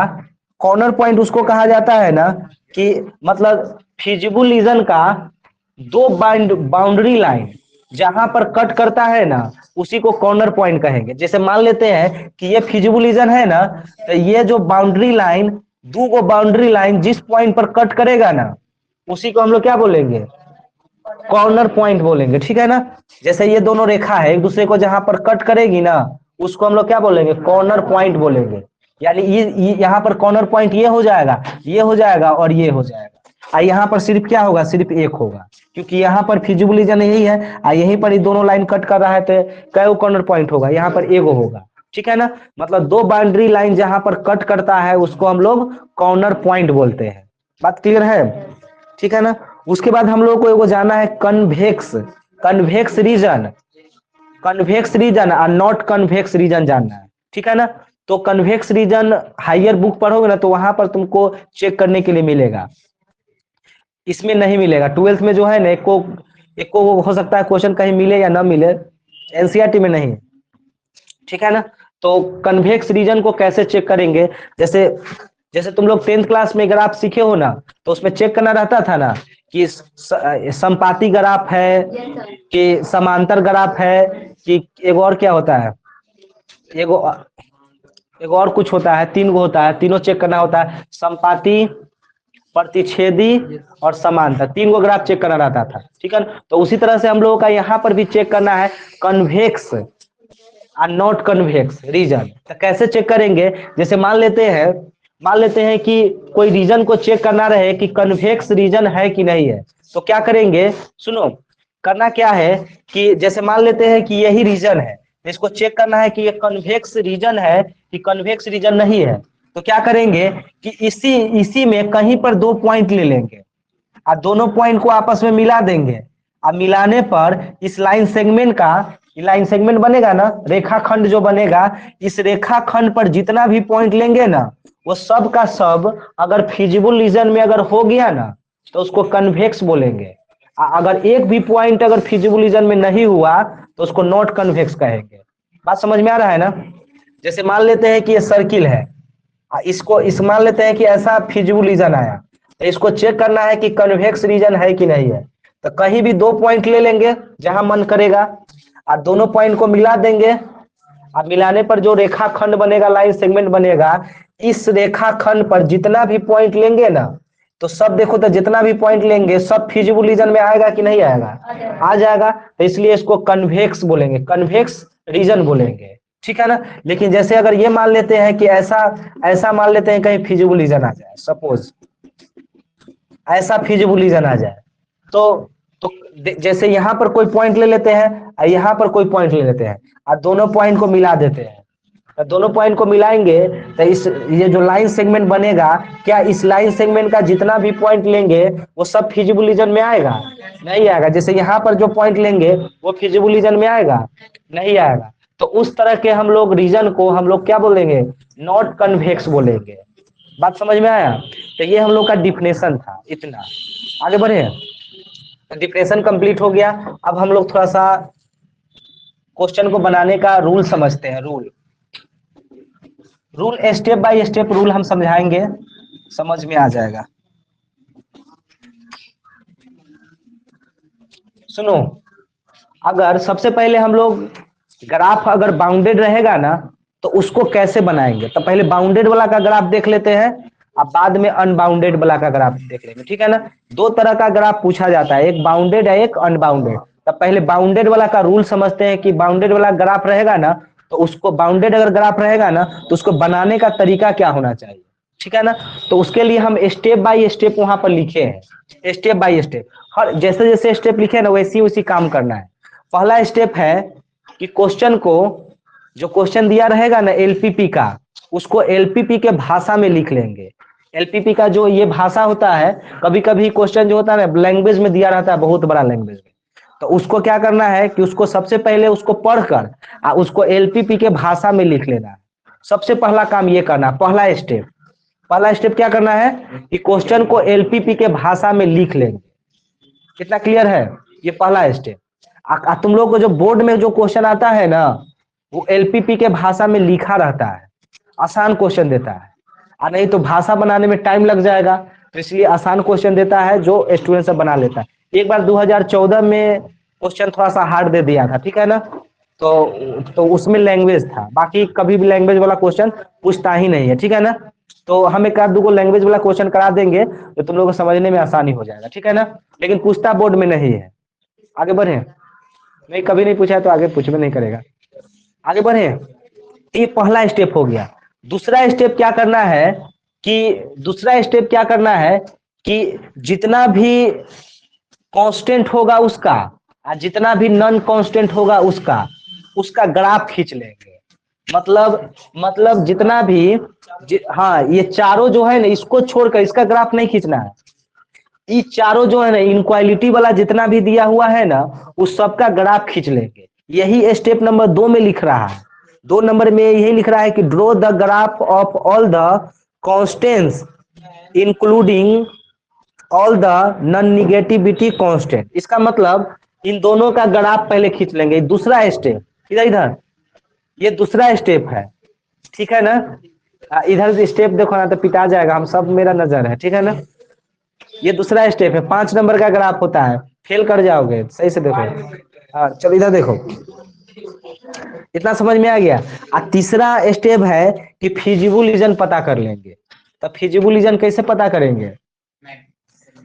कॉर्नर पॉइंट उसको कहा जाता है ना कि मतलब फिजिबल रीजन का दो बाउंड्री लाइन जहां पर कट करता है ना उसी को कॉर्नर पॉइंट कहेंगे। जैसे मान लेते हैं कि ये फिजिबल रीजन है ना, तो ये जो बाउंड्री लाइन, दो गो बाउंड्री लाइन जिस पॉइंट पर कट करेगा ना उसी को हम लोग क्या बोलेंगे, कॉर्नर पॉइंट बोलेंगे, ठीक है ना। जैसे ये दोनों रेखा है एक दूसरे को जहां पर कट करेगी ना उसको हम लोग क्या बोलेंगे, कॉर्नर पॉइंट बोलेंगे। यानी ये यहाँ पर कॉर्नर पॉइंट ये हो जाएगा, ये हो जाएगा और ये हो जाएगा, यहाँ पर सिर्फ क्या होगा, सिर्फ एक होगा, क्योंकि यहाँ पर फिजिबल रीजन यही है यहीं पर ये दोनों लाइन कट कर रहा है तो कई कॉर्नर पॉइंट होगा, यहाँ पर एगो होगा, ठीक है ना। मतलब दो बाउंड्री लाइन जहां पर कट करता है उसको हम लोग कॉर्नर पॉइंट बोलते हैं। बात क्लियर है, ठीक है ना। उसके बाद हम लोग को एगो जाना है convex, convex region, convex region और नॉट कन्वेक्स रीजन जानना है, ठीक है ना। तो कन्वेक्स रीजन हायर बुक पढ़ोगे ना तो वहां पर तुमको चेक करने के लिए मिलेगा, इसमें नहीं मिलेगा। 12th में जो है ना एको हो सकता है क्वेश्चन कहीं मिले या ना मिले, एनसीईआरटी में नहीं, ठीक है ना। तो कन्वेक्स रीजन को कैसे चेक करेंगे, जैसे जैसे तुम लोग 10th क्लास में ग्राफ सीखे हो ना तो उसमें चेक करना रहता था ना कि संपाती ग्राफ है कि समांतर ग्राफ है कि एगो और क्या होता है, एगो एगो और कुछ होता है, तीन गो होता है, तीनों चेक करना होता है, संपाती, प्रतिच्छेदी और समांतर, तीन गो ग्राफ चेक करना रहता था, ठीक है ना। तो उसी तरह से हम लोगों का यहाँ पर भी चेक करना है कन्वेक्स और नॉट कन्वेक्स रीजन। तो कैसे चेक करेंगे, जैसे मान लेते हैं कि कोई रीजन को चेक करना रहे कि कन्वेक्स रीजन है कि नहीं है, तो क्या करेंगे, सुनो करना क्या है कि जैसे मान लेते हैं कि यही रीजन है, इसको चेक करना है कि ये कन्वेक्स रीजन है कि कन्वेक्स रीजन नहीं है। तो क्या करेंगे कि इसी में कहीं पर दो पॉइंट ले लेंगे और दोनों पॉइंट को आपस में मिला देंगे, और मिलाने पर इस लाइन सेगमेंट का, लाइन सेगमेंट बनेगा ना, रेखाखंड जो बनेगा, इस रेखाखंड पर जितना भी पॉइंट लेंगे ना वो सब का सब अगर फिजिबल रीजन में अगर हो गया ना तो उसको कन्वेक्स बोलेंगे, अगर एक भी पॉइंट अगर फिजिबल रीजन में नहीं हुआ तो उसको नॉट कन्वेक्स कहेंगे। बात समझ में आ रहा है ना। जैसे मान लेते हैं कि ये सर्किल है, इसको इस मान लेते हैं कि ऐसा फिजिबल रीजन आया, तो इसको चेक करना है कि कन्वेक्स रीजन है कि नहीं है। तो कहीं भी दो पॉइंट ले लेंगे जहां मन करेगा और दोनों पॉइंट को मिला देंगे, और मिलाने पर जो रेखाखंड बनेगा, लाइन सेगमेंट बनेगा, इस रेखाखंड पर जितना भी पॉइंट लेंगे ना तो सब देखो तो जितना भी पॉइंट लेंगे सब फिजिबल रीजन में आएगा कि नहीं आएगा, आ जाएगा। तो इसलिए इसको कन्वेक्स बोलेंगे, कन्वेक्स रीजन बोलेंगे, ठीक है ना। लेकिन जैसे अगर ये मान लेते हैं कि ऐसा ऐसा मान लेते हैं कहीं फिजिबल रीजन आ जाए, सपोज ऐसा फिजिबल रीजन आ जाए, तो जैसे यहाँ पर कोई पॉइंट ले लेते हैं और यहाँ पर कोई पॉइंट ले लेते हैं और दोनों पॉइंट को मिला देते हैं, तो दोनों पॉइंट को मिलाएंगे तो इस ये जो लाइन सेगमेंट बनेगा, क्या इस लाइन सेगमेंट का जितना भी पॉइंट लेंगे वो सब फिजिबल रीजन में आएगा, नहीं आएगा। जैसे यहाँ पर जो पॉइंट लेंगे वो फिजिबल रीजन में आएगा, नहीं आएगा। तो उस तरह के हम लोग रीजन को हम लोग क्या बोलेंगे, नॉट कन्वेक्स बोलेंगे। बात समझ में आया। तो ये हम लोग का डिफिनेशन था, इतना आगे बढ़े, डिफिनेशन कंप्लीट हो गया। अब हम लोग थोड़ा सा क्वेश्चन को बनाने का रूल समझते हैं। Rule step by step rule हम समझाएंगे, समझ में आ जाएगा। सुनो, अगर सबसे पहले हम लोग ग्राफ अगर बाउंडेड रहेगा ना तो उसको कैसे बनाएंगे, तो पहले बाउंडेड वाला का ग्राफ देख लेते हैं और बाद में अनबाउंडेड वाला का ग्राफ देख लेंगे, ठीक है ना। दो तरह का ग्राफ पूछा जाता है, एक बाउंडेड है एक अनबाउंडेड। तब पहले बाउंडेड वाला का रूल समझते हैं कि बाउंडेड वाला ग्राफ रहेगा ना तो उसको, बाउंडेड अगर ग्राफ रहेगा ना तो उसको बनाने का तरीका क्या होना चाहिए, ठीक है ना। तो उसके लिए हम स्टेप बाय स्टेप वहां पर लिखे हैं, स्टेप बाय स्टेप, हर जैसे जैसे स्टेप लिखे ना वैसे उसी काम करना है। पहला स्टेप है कि क्वेश्चन को, जो क्वेश्चन दिया रहेगा ना एलपीपी का, उसको एलपीपी के भाषा में लिख लेंगे। एलपीपी का जो ये भाषा होता है, कभी कभी क्वेश्चन जो होता है ना लैंग्वेज में दिया रहता है, बहुत बड़ा लैंग्वेज में, तो उसको क्या करना है कि उसको सबसे पहले उसको पढ़कर उसको एलपीपी के भाषा में लिख लेना है। सबसे पहला काम ये करना, पहला स्टेप क्या करना है कि क्वेश्चन को एलपीपी के भाषा में लिख लेंगे। कितना क्लियर है? ये पहला स्टेप। तुम लोग को जो बोर्ड में जो क्वेश्चन आता है ना, वो एलपीपी के भाषा में लिखा रहता है, आसान क्वेश्चन देता है। और नहीं तो भाषा बनाने में टाइम लग जाएगा, तो इसलिए आसान क्वेश्चन देता है जो स्टूडेंट सब बना लेता है। एक बार 2014 में क्वेश्चन थोड़ा सा हार्ड दे दिया था, ठीक है ना, तो उसमें लैंग्वेज था, बाकी कभी भी लैंग्वेज वाला क्वेश्चन पूछता ही नहीं है, ठीक है ना। तो हम एक आध दो लैंग्वेज वाला क्वेश्चन करा देंगे तो तुम लोगों को समझने में आसानी हो जाएगा, ठीक है ना। लेकिन पूछता बोर्ड में नहीं है। आगे बढ़े, नहीं कभी नहीं पूछा है तो आगे पूछबे नहीं करेगा। आगे बढ़े, ये पहला स्टेप हो गया। दूसरा स्टेप क्या करना है कि जितना भी कांस्टेंट होगा उसका और जितना भी नॉन कांस्टेंट होगा उसका ग्राफ खींच लेंगे। मतलब जितना भी हाँ, ये चारों जो है ना, इसको छोड़कर इसका ग्राफ नहीं खींचना है। ये चारों जो है ना, इनक्वालिटी वाला जितना भी दिया हुआ है ना, उस सबका ग्राफ खींच लेंगे। यही स्टेप नंबर 2 में लिख रहा है। 2 नंबर में यही लिख रहा है कि draw the graph of all the constants including all the non negativity constant. इसका मतलब इन दोनों का ग्राफ पहले खींच लेंगे। दूसरा स्टेप इधर ये दूसरा स्टेप है, ठीक है ना। इधर स्टेप देखो ना तो पिटा जाएगा, हम सब मेरा नजर है, ठीक है ना। ये दूसरा स्टेप है, 5 नंबर का ग्राफ होता है, फेल कर जाओगे, सही से देखो। हाँ चलो इधर देखो, इतना समझ में आ गया। तीसरा स्टेप है कि फिजिबल रीजन पता कर लेंगे। तो फिजिबल रीजन कैसे पता करेंगे?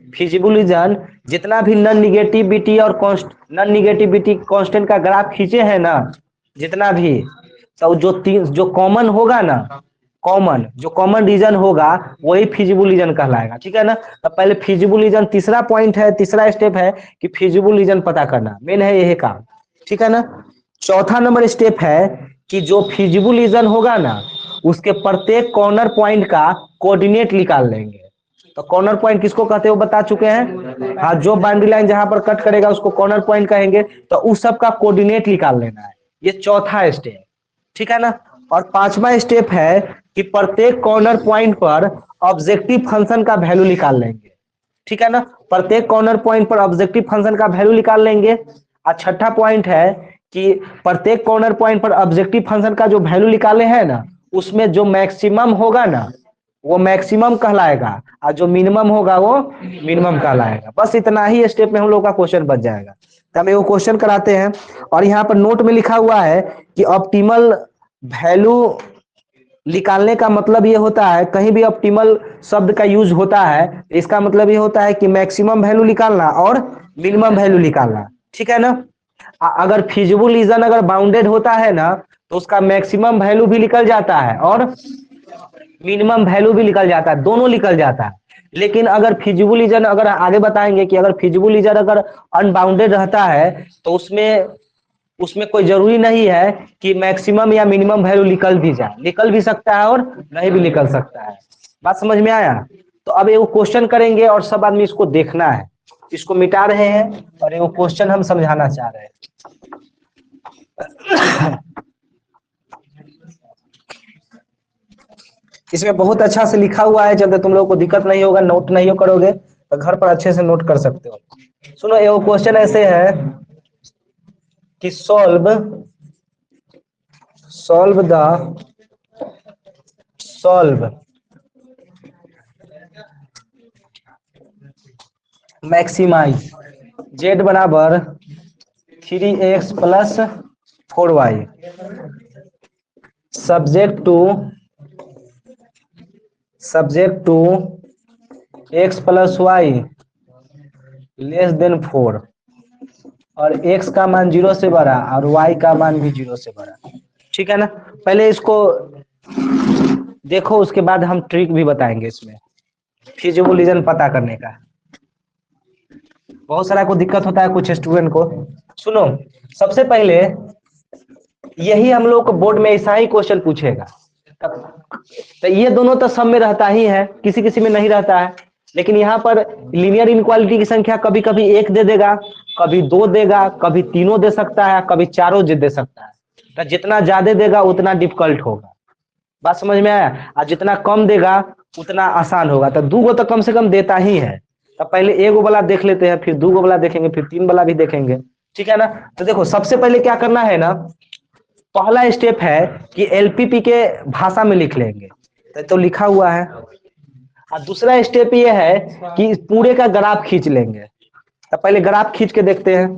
फिजिबल रीजन जितना भी नॉन निगेटिविटी और नॉन निगेटिविटी कांस्टेंट का ग्राफ खींचे हैं ना, जितना भी, तो जो कॉमन होगा ना, जो कॉमन रीजन होगा वही फिजिबल रीजन कहलाएगा, ठीक है ना। तो पहले फिजिबल रीजन, तीसरा पॉइंट है, तीसरा स्टेप है कि फिजिबल रीजन पता करना, मेन है यही काम, ठीक है ना। चौथा नंबर स्टेप है कि जो फिजिबल रीजन होगा ना, उसके प्रत्येक कॉर्नर पॉइंट का कोऑर्डिनेट निकाल लेंगे। तो कॉर्नर पॉइंट किसको कहते हैं वो बता चुके हैं। हाँ, जो बाउंड्री लाइन जहां पर कट करेगा उसको कॉर्नर पॉइंट कहेंगे। तो उस सब का कोऑर्डिनेट निकाल लेना है, ये चौथा स्टेप, ठीक है ना। और पांचवा स्टेप है कि प्रत्येक कॉर्नर पॉइंट पर ऑब्जेक्टिव फंक्शन का वैल्यू निकाल लेंगे, ठीक है ना। प्रत्येक कॉर्नर पॉइंट पर ऑब्जेक्टिव फंक्शन का वैल्यू निकाल लेंगे। और छठा पॉइंट है कि प्रत्येक कॉर्नर पॉइंट पर ऑब्जेक्टिव फंक्शन का जो वैल्यू निकाले हैं ना, उसमें जो मैक्सिमम होगा ना वो मैक्सिमम कहलाएगा, और जो मिनिमम होगा वो मिनिमम कहलाएगा। बस इतना ही स्टेप में हम लोग का क्वेश्चन बच जाएगा। तो हम वो क्वेश्चन कराते हैं, और यहाँ पर नोट में लिखा हुआ है कि ऑप्टिमल वैल्यू निकालने का मतलब ये होता है, कहीं भी ऑप्टिमल शब्द का यूज होता है इसका मतलब ये होता है कि मैक्सिमम वैल्यू निकालना और मिनिमम वैल्यू निकालना, ठीक है ना। अगर फिजिबल रीजन अगर बाउंडेड होता है ना, तो उसका मैक्सिमम वैल्यू भी निकल जाता है और मिनिमम वैल्यू भी निकल जाता है, दोनों निकल जाता है। लेकिन अगर फिजिबल रीजन, अगर आगे बताएंगे कि अगर फिजिबल रीजन अगर अनबाउंडेड रहता है तो उसमें कोई जरूरी नहीं है कि मैक्सिमम या मिनिमम वैल्यू निकल भी जाए, निकल भी सकता है और नहीं भी निकल सकता है। बात समझ में आया? तो अब ये क्वेश्चन करेंगे और सब आदमी इसको देखना है, इसको मिटा रहे हैं और ये क्वेश्चन हम समझाना चाह रहे हैं। इसमें बहुत अच्छा से लिखा हुआ है, जब तुम लोग को दिक्कत नहीं होगा, नोट नहीं हो करोगे तो घर पर अच्छे से नोट कर सकते हो। सुनो, ये क्वेश्चन ऐसे है कि सॉल्व मैक्सिमाइज z बराबर 3x plus 4y subject to x plus y less than 4, और x का मान 0 से बड़ा और y का मान भी 0 से बड़ा, ठीक है ना। पहले इसको देखो, उसके बाद हम ट्रिक भी बताएंगे इसमें फिजिबल रीजन पता करने का। बहुत सारा को दिक्कत होता है कुछ स्टूडेंट को, सुनो, सबसे पहले यही हम लोग को बोर्ड में ऐसा ही क्वेश्चन पूछेगा। तो ये दोनों तो सब में रहता ही है, किसी किसी में नहीं रहता है, लेकिन यहाँ पर लीनियर इनक्वालिटी की संख्या कभी कभी एक दे देगा, कभी दो देगा, कभी तीनों दे सकता है, कभी चारों दे सकता है। तो जितना ज्यादा देगा उतना डिफिकल्ट होगा, बात समझ में आया। और जितना कम देगा उतना आसान होगा। तो दो गो तो कम से कम देता ही है। तो पहले एक वाला देख लेते हैं, फिर दो वाला देखेंगे, फिर तीन वाला भी देखेंगे, ठीक है ना। तो देखो सबसे पहले क्या करना है ना, पहला स्टेप है कि एलपीपी के भाषा में लिख लेंगे, तो लिखा हुआ है। और दूसरा स्टेप ये है कि पूरे का ग्राफ खींच लेंगे। तो पहले ग्राफ खींच के देखते हैं।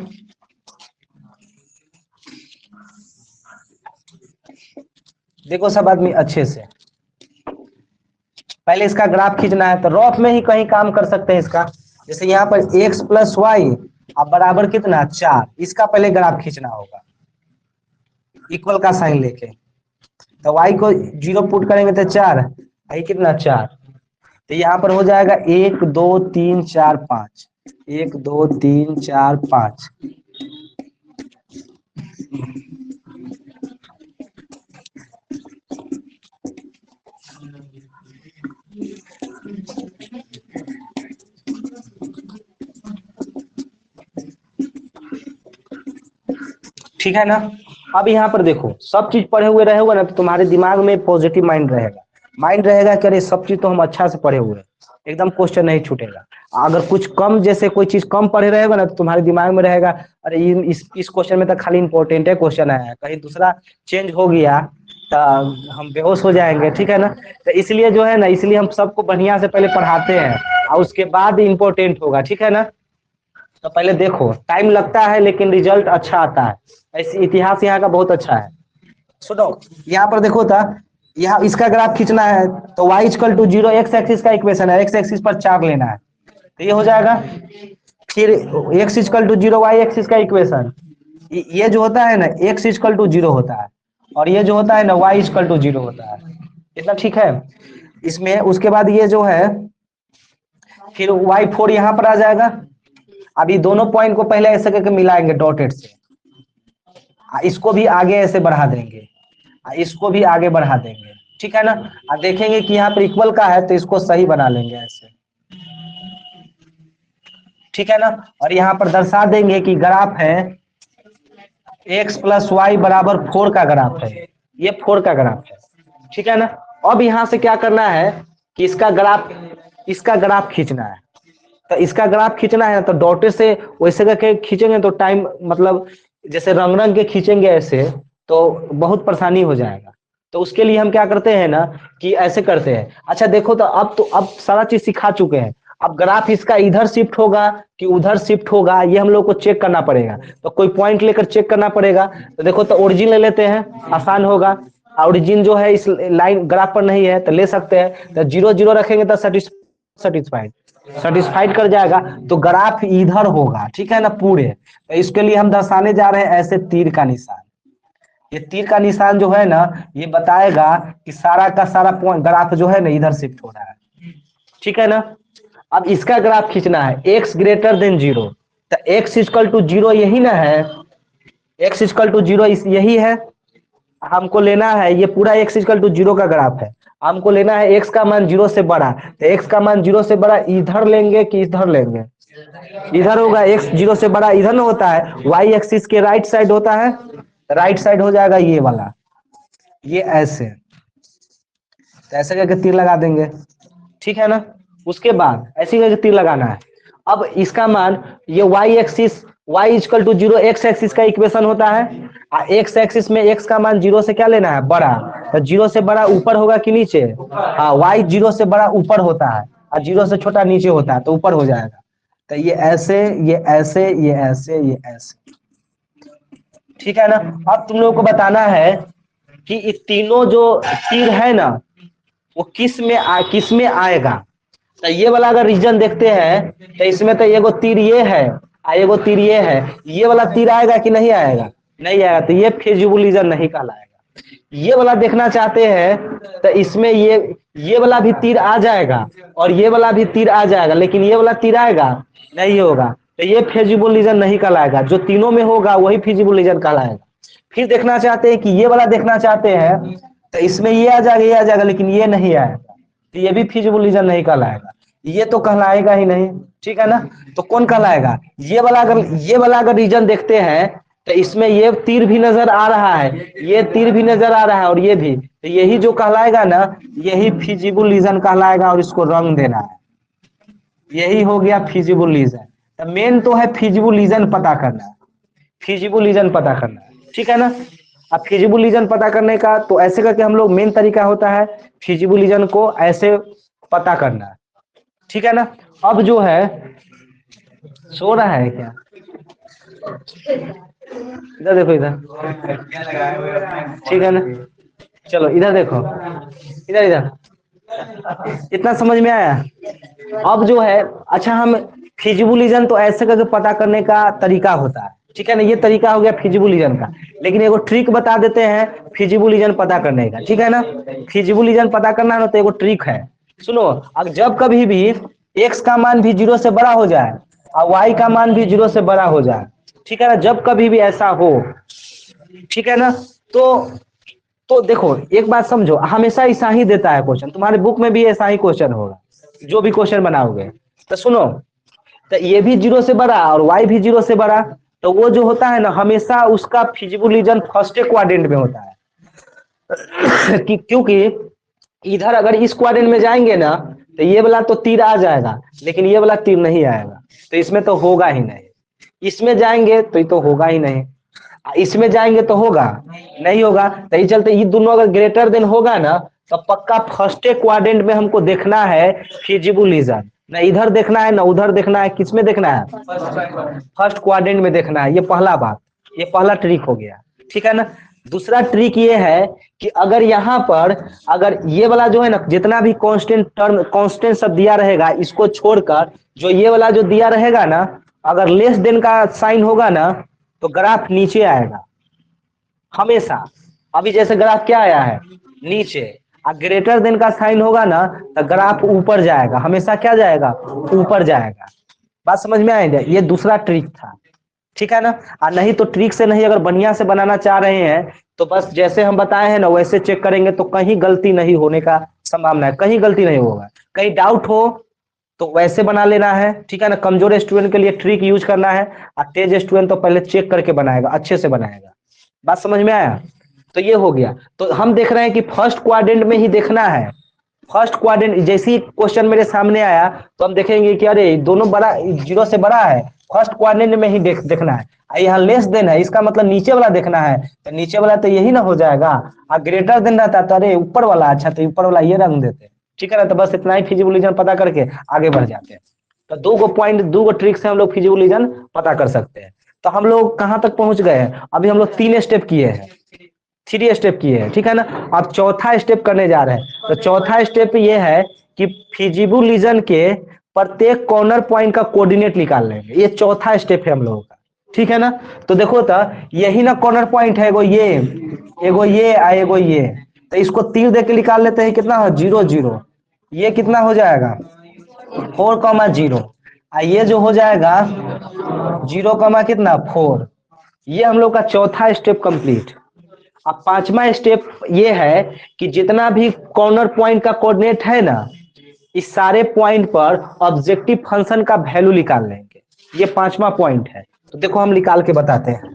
देखो सब आदमी अच्छे से, पहले इसका ग्राफ खींचना है। तो रफ में ही कहीं काम कर सकते हैं इसका। जैसे यहाँ पर x प्लस वाई अब बराबर कितना 4, इसका पहले ग्राफ खींचना होगा इक्वल का साइन लेके। तो y को 0 पुट करेंगे तो 4, आई कितना 4। तो यहाँ पर हो जाएगा 1 2 3 4 5, 1 2 3 4 5। ठीक है ना। अब यहाँ पर देखो सब चीज पढ़े हुए रहे हुए ना, तो तुम्हारे दिमाग में पॉजिटिव माइंड रहेगा। माइंड रहेगा कि अरे सब चीज तो हम अच्छा से पढ़े हुए हैं, एकदम क्वेश्चन नहीं छूटेगा। अगर कुछ कम, जैसे कोई चीज कम पढ़े रहेगा ना, तो तुम्हारे दिमाग में रहेगा अरे इस क्वेश्चन में तो खाली इंपॉर्टेंट है क्वेश्चन आया है, कहीं दूसरा चेंज हो गया तो हम बेहोश हो जाएंगे, ठीक है ना। तो इसलिए जो है ना, इसलिए हम सबको बढ़िया से पहले पढ़ाते हैं और उसके बाद इंपॉर्टेंट होगा, ठीक है ना। तो पहले देखो टाइम लगता है लेकिन रिजल्ट अच्छा आता है। ऐसे इतिहास यहाँ का बहुत अच्छा है। सुनो यहाँ पर देखो था, यहाँ इसका ग्राफ खींचना है। तो y equal to 0 x axis का इक्वेशन है, एक्स एक्सिस पर 4 लेना है, तो ये हो जाएगा। फिर x equal to 0 y axis का इक्वेशन, ये जो होता है ना x इक्वल टू 0 होता है, और ये जो होता है ना y इक्वल टू 0 होता है। इतना ठीक है इसमें। उसके बाद ये जो है फिर y4 यहाँ पर आ जाएगा। अभी दोनों पॉइंट को पहले ऐसे करके मिलाएंगे डॉटेड से, इसको भी आगे ऐसे बढ़ा देंगे, इसको भी आगे बढ़ा देंगे, ठीक है ना। और देखेंगे कि यहाँ पर इक्वल का है तो इसको सही बना लेंगे ऐसे, ठीक है ना। और यहाँ पर दर्शा देंगे कि ग्राफ है x प्लस वाई बराबर 4 का ग्राफ है, ये 4 का ग्राफ है, ठीक है ना। अब यहाँ से क्या करना है कि इसका ग्राफ खींचना है। तो इसका ग्राफ खींचना है तो डॉटेड से वैसे करके खींचेंगे तो टाइम, मतलब जैसे रंग रंग के खींचेंगे ऐसे तो बहुत परेशानी हो जाएगा। तो उसके लिए हम क्या करते हैं ना कि ऐसे करते हैं। अच्छा देखो तो अब सारा चीज सिखा चुके हैं। अब ग्राफ इसका इधर शिफ्ट होगा कि उधर शिफ्ट होगा, ये हम लोग को चेक करना पड़ेगा। तो कोई पॉइंट लेकर चेक करना पड़ेगा। तो देखो तो ओरिजिन ले लेते हैं, आसान होगा। ओरिजिन जो है इस लाइन ग्राफ पर नहीं है तो ले सकते हैं। तो 0 0 रखेंगे तो सेटिस्फाइड कर जाएगा। तो ग्राफ इधर होगा, ठीक है ना पूरे। तो इसके लिए हम दर्शाने जा रहे हैं ऐसे तीर का निशान। ये तीर का निशान जो है ना, ये बताएगा कि सारा का सारा पॉइंट ग्राफ जो है ना इधर शिफ्ट हो रहा है, ठीक है ना। अब इसका ग्राफ खींचना है x ग्रेटर देन 0। तो x इक्वल टू 0 यही ना है, x इक्वल टू 0 यही है। हमको लेना है ये पूरा x इक्वल टू 0 का ग्राफ है। हमको लेना है x का मान 0 से बड़ा। तो x का मान 0 से बड़ा इधर लेंगे कि इधर लेंगे, इधर होगा। x 0 से बड़ा इधर ना होता है, y एक्सिस के राइट साइड होता है। राइट साइड हो जाएगा ये वाला, ये ऐसे। तो ऐसे करके तीर लगा देंगे, ठीक है ना। उसके बाद ऐसे करके तीर लगाना है। अब इसका मान ये y axis, y equal to 0 x axis का इक्वेशन होता है। x एक्सिस में x का मान 0 से क्या लेना है बड़ा। तो 0 से बड़ा ऊपर होगा कि नीचे। हाँ, y 0 से बड़ा ऊपर होता है और 0 से छोटा नीचे होता है, तो ऊपर हो जाएगा। तो ये ऐसे, ये ऐसे, ये ऐसे, ये ऐसे, ठीक है ना। अब तुम लोगों को बताना है कि ये तीनों जो तीर है ना वो किस में आएगा। तो ये वाला अगर रीजन देखते हैं तो इसमें तो एगो तीर ये है, एगो तीर ये है। ये वाला तीर आएगा कि नहीं आएगा, नहीं आएगा। तो ये फिजिबल रीजन नहीं कहलाएगा। ये वाला देखना चाहते हैं तो इसमें ये वाला भी तीर आ जाएगा और ये वाला भी तीर आ जाएगा, लेकिन ये वाला तीर आएगा नहीं होगा। तो ये फिजिबल रीजन नहीं कहलाएगा, जो तीनों में होगा वही फिजिबल रीजन कहलाएगा। फिर देखना चाहते हैं कि ये वाला देखना चाहते हैं, तो इसमें ये आ जाएगा, ये आ जाएगा, लेकिन ये नहीं आएगा, तो ये भी फिजिबल रीजन नहीं कहलाएगा, ये तो कहलाएगा ही नहीं, ठीक है ना। तो कौन कहलाएगा, ये वाला अगर रीजन देखते हैं तो इसमें ये तीर भी नजर आ रहा है, ये तीर भी नजर आ रहा है, और ये भी, तो यही जो कहलाएगा ना, यही फिजिबल रीजन कहलाएगा, और इसको रंग देना है, यही हो गया फिजिबल रीजन। तो मेन तो है फिजिबल रीजन पता करना, फिजिबल रीजन पता करना, ठीक है ना। अब फिजिबल रीजन पता करने का तो ऐसे करके हम लोग, मेन तरीका होता है फिजिबल रीजन को ऐसे पता करना, ठीक है ना। अब जो है, सो रहा है क्या, इधर देखो, इधर, ठीक है ना। चलो इधर देखो, इधर इधर, इतना समझ में आया। अब जो है, अच्छा, हम फिजिबल रीजन तो ऐसे करके पता करने का तरीका होता है, ठीक है ना, ये तरीका हो गया फिजिबल रीजन का। लेकिन एगो ट्रिक बता देते हैं फिजिबल रीजन पता करने का, ठीक है ना। फिजिबल रीजन पता करना है ना, तो एगो ट्रिक है, सुनो। अब जब कभी भी x का मान भी 0 से बड़ा हो जाए और y का मान भी 0 से बड़ा हो जाए, ठीक है ना, जब कभी भी ऐसा हो, ठीक है ना, तो देखो एक बात समझो, हमेशा ऐसा ही देता है क्वेश्चन, तुम्हारे बुक में भी ऐसा ही क्वेश्चन होगा, जो भी क्वेश्चन बनाओगे। तो सुनो, तो ये भी 0 से बड़ा और y भी 0 से बड़ा, तो वो जो होता है ना, हमेशा उसका फिजिबल रीजन फर्स्ट क्वाड्रेंट में होता है। क्योंकि इधर अगर इस क्वाड्रेंट में जाएंगे ना, तो ये वाला तो तीर आ जाएगा, लेकिन ये वाला तीर नहीं आएगा, तो इसमें तो होगा ही नहीं। इसमें जाएंगे तो ये तो होगा ही नहीं, इसमें जाएंगे तो होगा नहीं, होगा। तो ये चलते ये दोनों अगर ग्रेटर देन होगा ना, तो पक्का फर्स्ट क्वाड्रेंट में हमको देखना है फिजिबल रीजन, ना इधर देखना है ना उधर देखना है, किसमें देखना है, फर्स्ट क्वाड्रेंट में देखना है। ये पहला बात, ये पहला ट्रिक हो गया, ठीक है ना। दूसरा ट्रिक ये है कि अगर यहाँ पर, अगर ये वाला जो है ना, जितना भी कांस्टेंट टर्म, कांस्टेंट सब दिया रहेगा, इसको छोड़कर जो ये वाला जो दिया रहेगा ना, अगर लेस देन का साइन होगा ना, तो ग्राफ नीचे आएगा हमेशा। अभी जैसे ग्राफ क्या आया है, नीचे। और ग्रेटर देन का साइन होगा ना, तो ग्राफ ऊपर जाएगा हमेशा, क्या जाएगा, ऊपर जाएगा। बात समझ में आएगा, ये दूसरा ट्रिक था, ठीक है ना। और नहीं तो ट्रिक से नहीं, अगर बढ़िया से बनाना चाह रहे हैं तो बस जैसे हम बताए हैं ना वैसे चेक करेंगे, तो कहीं गलती नहीं होने का संभावना है, कहीं गलती नहीं होगा। कहीं डाउट हो तो वैसे बना लेना है, ठीक है ना। कमजोर स्टूडेंट के लिए ट्रिक यूज करना है, और तेज स्टूडेंट तो पहले चेक करके बनाएगा, अच्छे से बनाएगा। बात समझ में आया। तो ये हो गया। तो हम देख रहे हैं कि फर्स्ट क्वाड्रेंट में ही देखना है, फर्स्ट क्वाड्रेंट। जैसे ही क्वेश्चन मेरे सामने आया तो हम देखेंगे कि अरे दोनों बड़ा, 0 से बड़ा है, फर्स्ट क्वाड्रेंट में ही देखना है। यहाँ लेस देन है, इसका मतलब नीचे वाला देखना है, तो नीचे वाला तो यही ना हो जाएगा। और ग्रेटर देन रहता तो अरे ऊपर वाला, अच्छा तो ऊपर वाला ये रंग देते, ठीक है ना। तो बस इतना ही फिजिबल रीजन पता करके आगे बढ़ जाते हैं। तो दो गो पॉइंट, दो गो ट्रिक से हम लोग फिजिबल रीजन पता कर सकते हैं। तो हम लोग कहाँ तक पहुंच गए हैं, अभी हम लोग 3 स्टेप किए हैं, 3 स्टेप किए हैं, ठीक है ना। अब चौथा स्टेप करने जा रहे हैं। तो चौथा स्टेप ये है कि फिजिबल रीजन के प्रत्येक कॉर्नर पॉइंट का कोऑर्डिनेट निकाल लेंगे, ये चौथा स्टेप है हम लोगों का, ठीक है ना। तो देखो तो यही ना कॉर्नर पॉइंट है, एगो ये, एगो ये, एगो ये। तो इसको तीर दे के निकाल लेते हैं, कितना हो, 0 0। ये कितना हो जाएगा, 4,0। ये जो हो जाएगा 0, कितना, 4। ये हम लोग का चौथा स्टेप कंप्लीट। अब पांचवा स्टेप ये है कि जितना भी कॉर्नर पॉइंट का कोऑर्डिनेट है ना, इस सारे पॉइंट पर ऑब्जेक्टिव फंक्शन का वैल्यू निकाल लेंगे। ये पांचवा पॉइंट है। तो देखो हम निकाल के बताते हैं।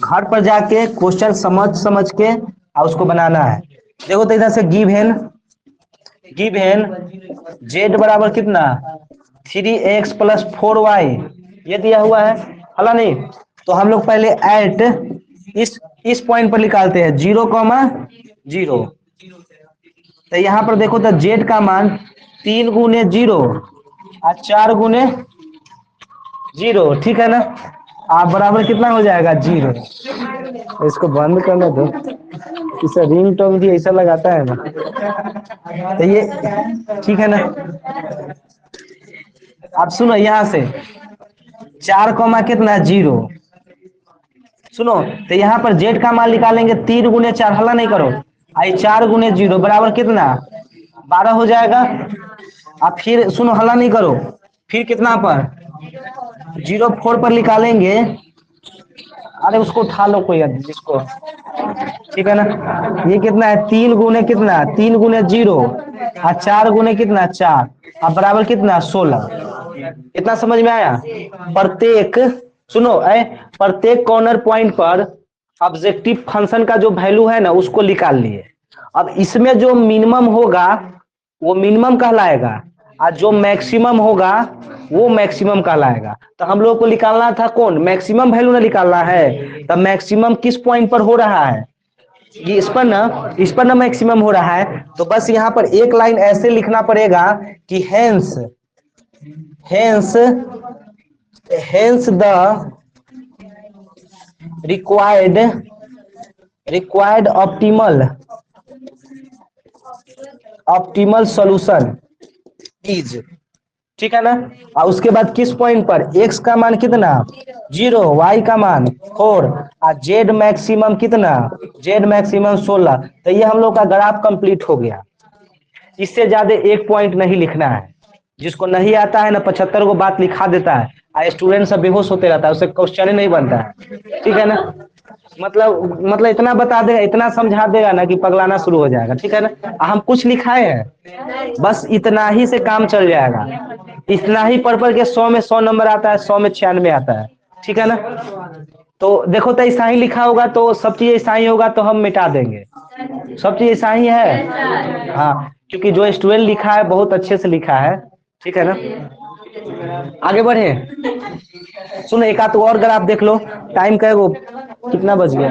घर पर जाके क्वेश्चन समझ समझ के और उसको बनाना है। देखो तो इधर से गिवन जेड बराबर कितना, 3x + 4y, ये दिया हुआ है, हला नहीं। तो हम लोग पहले एट इस पॉइंट पर निकालते हैं, 0,0। तो यहाँ पर देखो तो जेड का मान 3 गुने 0 और 4 गुने 0, ठीक है ना। आप बराबर कितना हो जाएगा, 0। इसको बंद करना दो, इसे रिंग टोन भी ऐसा लगाता है ना। तो ये ठीक है ना। आप सुनो, यहाँ से 4, कितना, 0। सुनो, तो यहाँ पर जेड का मान निकालेंगे, 3 गुने 4, हल्ला नहीं करो। आई 4 गुने 0 बराबर कितना, 12 हो जाएगा। अब फिर सुनो, हल्ला नहीं करो। फिर कितना पर 0 4 पर निकालेंगे। अरे उसको उठा लो कोई जिसको, ठीक है ना। ये कितना है, 3 गुने कितना, 3 गुने 0 और 4 गुने कितना 4, अब बराबर कितना 16। इतना समझ में आया। प्रत्येक, सुनो प्रत्येक कॉर्नर पॉइंट पर ऑब्जेक्टिव फंक्शन का जो वैल्यू है ना उसको निकाल लिए। अब इसमें जो मिनिमम होगा वो मिनिमम कहलाएगा, और जो मैक्सिमम होगा वो मैक्सिमम कहलाएगा। तो हम लोग को निकालना था कौन, मैक्सिमम वैल्यू ना निकालना है। तो मैक्सिमम किस पॉइंट पर हो रहा है, ये इस पर ना मैक्सिमम हो रहा है। तो बस यहाँ पर एक लाइन ऐसे लिखना पड़ेगा कि hence hence hence the required optimal solution is, ठीक है ना। और उसके बाद किस पॉइंट पर x का मान कितना 0, y का मान 4 और z मैक्सिमम कितना, z मैक्सिमम 16। तो ये हम लोग का ग्राफ कंप्लीट हो गया। इससे ज्यादा एक पॉइंट नहीं लिखना है। जिसको नहीं आता है ना 75 को बात लिखा देता है, और स्टूडेंट सब बेहोश होते रहता है, उससे क्वेश्चन ही नहीं बनता है, ठीक है ना। मतलब इतना बता देगा, इतना समझा देगा ना कि पगलाना शुरू हो जाएगा, ठीक है ना। हम कुछ लिखाए हैं, बस इतना ही से काम चल जाएगा। इतना ही पढ़ के 100 में 100 नंबर आता है, 100 में 96 आता है, ठीक है ना। तो देखो तो ऐसा ही लिखा होगा तो सब चीज ऐसा ही होगा तो हम मिटा देंगे। सब चीज ऐसा ही है, हाँ, क्योंकि जो स्टूडेंट लिखा है बहुत अच्छे से लिखा है, ठीक है ना। आगे बढ़े, सुनो एक आध और अगर आप देख लो। टाइम का वो कितना बज गया,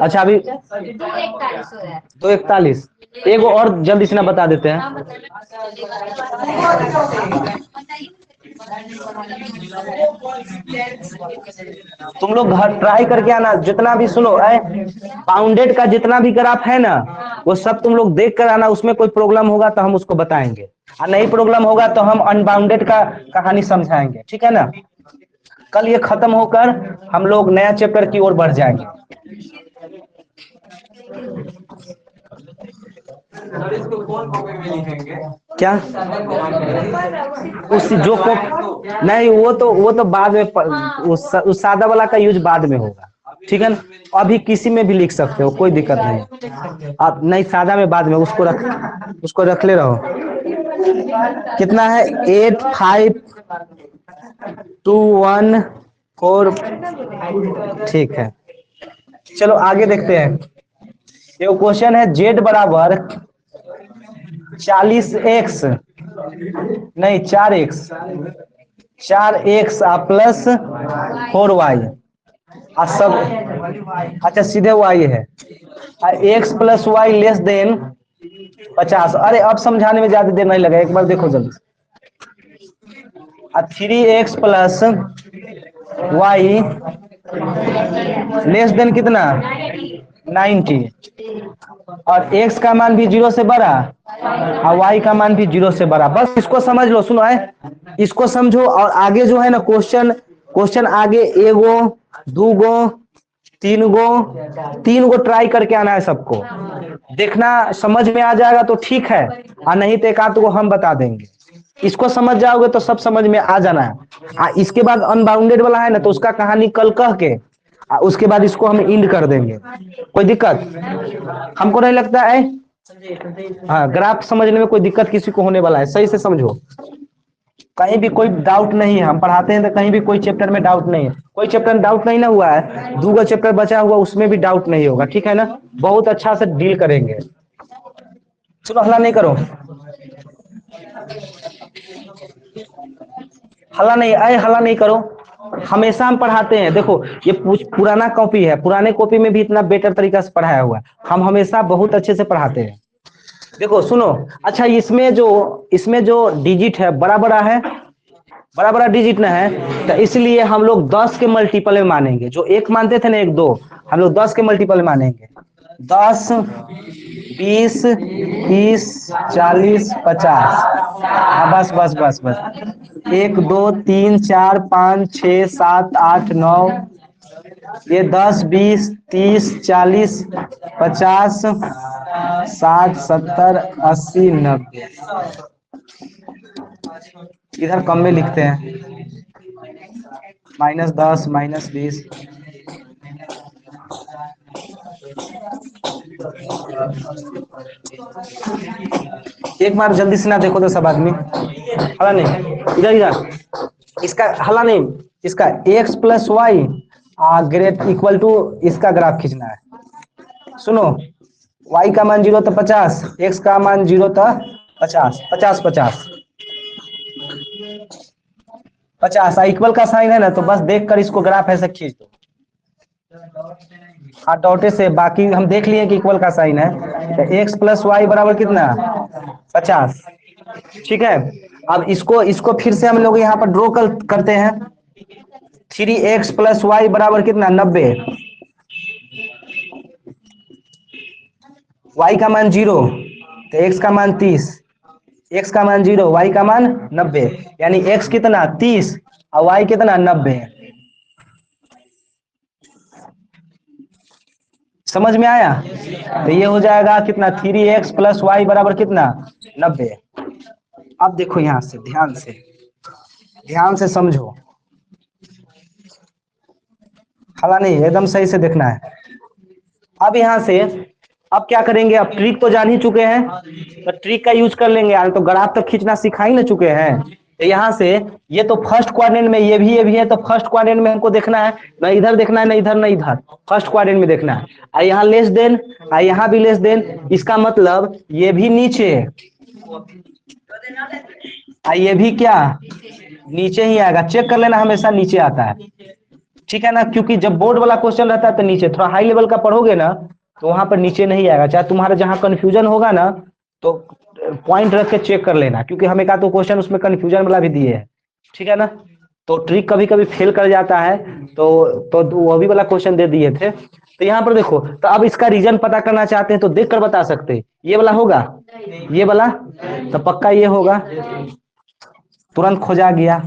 अच्छा अभी 2:41। एगो और जल्दी से ना बता देते हैं। तुम लोग घर ट्राई करके आना, जितना भी सुनो बाउंडेड का जितना भी ग्राफ है ना वो सब तुम लोग देख कर आना। उसमें कोई प्रॉब्लम होगा तो हम उसको बताएंगे, और नहीं प्रॉब्लम होगा तो हम अनबाउंडेड का कहानी समझाएंगे, ठीक है ना। कल ये खत्म होकर हम लोग नया चैप्टर की ओर बढ़ जाएंगे। इसको कौन कॉपी में लिखेंगे क्या, उस जो नहीं वो तो बाद में उस सादा वाला का यूज बाद में होगा, ठीक है ना। अभी किसी में भी लिख सकते हो, कोई दिक्कत नहीं। आप नहीं सादा में बाद में उसको रख ले रहो। कितना है 85214, ठीक है। चलो आगे देखते हैं। ये क्वेश्चन है z बराबर 40x नहीं 4x प्लस 4y, सब अच्छा सीधे y है, x plus y less than 50। अरे अब समझाने में ज्यादा देर नहीं लगा, एक बार देखो जल्दी। 3x plus y less then कितना 90, और x का मान भी 0 से बड़ा और y का मान भी 0 से बड़ा। बस इसको समझ लो, सुनो इसको समझो। और आगे जो है ना क्वेश्चन आगे एगो दूगो तीन गो ट्राई करके आना है सबको। देखना समझ में आ जाएगा तो ठीक है, और नहीं तो एक आध को हम बता देंगे। इसको समझ जाओगे तो सब समझ में आ जाना है। इसके बाद अनबाउंडेड वाला है ना तो उसका कहानी कल कह के उसके बाद इसको हम इंड कर देंगे। कोई दिक्कत हमको नहीं लगता है। हाँ, ग्राफ समझने में कोई दिक्कत किसी को होने वाला है, सही से समझो। कहीं भी कोई डाउट नहीं है, हम पढ़ाते हैं तो कहीं भी कोई चैप्टर में डाउट नहीं है। कोई चैप्टर में डाउट नहीं ना हुआ है, दूसरा चैप्टर बचा हुआ उसमें भी डाउट नहीं होगा, ठीक है ना। बहुत अच्छा से डील करेंगे। चलो हल्ला नहीं करो, हल्ला नहीं करो। हमेशा हम पढ़ाते हैं, देखो ये पुराना कॉपी है, पुराने कॉपी में भी इतना बेटर तरीका से पढ़ाया हुआ है। हम हमेशा बहुत अच्छे से पढ़ाते हैं। देखो सुनो, अच्छा इसमें जो डिजिट है बड़ा बड़ा डिजिट ना है, तो इसलिए हम लोग 10 के मल्टीपल में मानेंगे। जो एक मानते थे ना 1 2, हम लोग 10 के मल्टीपल में मानेंगे। 10 20 30 40 50। बस बस बस बस 1 2 3 4 5 6 7 8 9 ये 10 20 30 40 50 60 70 80 90। इधर कम में लिखते हैं, -10 -20। एक बार जल्दी से ना देखो तो सब आदमी, हला नहीं, इधर इधर इसका हला नहीं, इसका x plus y great equal to इसका ग्राफ खींचना है। सुनो, y का मान 0 तो 50, x का मान 0 तो 50, 50 50 50 इक्वल का साइन है ना, तो बस देख कर इसको ग्राफ ऐसे खींच दो। हाँ डॉटे से, बाकी हम देख लिए कि इक्वल का साइन है, तो x प्लस वाई बराबर कितना 50। ठीक है, अब इसको इसको फिर से हम लोग यहाँ पर ड्रॉ करते हैं। 3x प्लस वाई बराबर कितना 90। y का मान 0 तो x का मान 30, x का मान 0 y का मान 90, यानी x कितना 30 और y कितना 90। समझ में आया? तो ये हो जाएगा कितना 3x प्लस वाई बराबर कितना 90। अब देखो यहां से ध्यान से समझो, हाला नहीं, एकदम सही से देखना है। अब यहां से अब क्या करेंगे, अब ट्रिक तो जान ही चुके हैं, तो ट्रिक का यूज कर लेंगे यार, तो ग्राफ तो खींचना सिखा ही ना चुके हैं। तो यहाँ से ये तो फर्स्ट क्वाड्रेंट में ये भी है, तो फर्स्ट क्वाड्रेंट में हमको देखना है, ना इधर देखना है, ना इधर ना इधर, फर्स्ट क्वाड्रेंट में देखना है। और यहाँ लेस देन, और यहाँ भी लेस देन, इसका मतलब ये भी नीचे, ये भी क्या नीचे ही आएगा। चेक कर लेना, हमेशा नीचे आता है, ठीक है ना, क्योंकि जब बोर्ड वाला क्वेश्चन रहता है तो नीचे, थोड़ा हाई लेवल का पढ़ोगे ना तो वहां पर नीचे नहीं आएगा। चाहे तुम्हारा जहां कंफ्यूजन होगा ना तो पॉइंट रख के चेक कर लेना, क्योंकि हमें का तो क्वेश्चन उसमें कंफ्यूजन वाला भी दिए है, ठीक है ना। तो ट्रिक कभी कभी फेल कर जाता है, तो वो भी वाला क्वेश्चन दे दिए थे। तो यहाँ पर देखो, तो अब इसका रीजन पता करना चाहते हैं तो देख कर बता सकते हैं, ये वाला होगा, ये वाला तो पक्का ये होगा, तुरंत खोजा गया।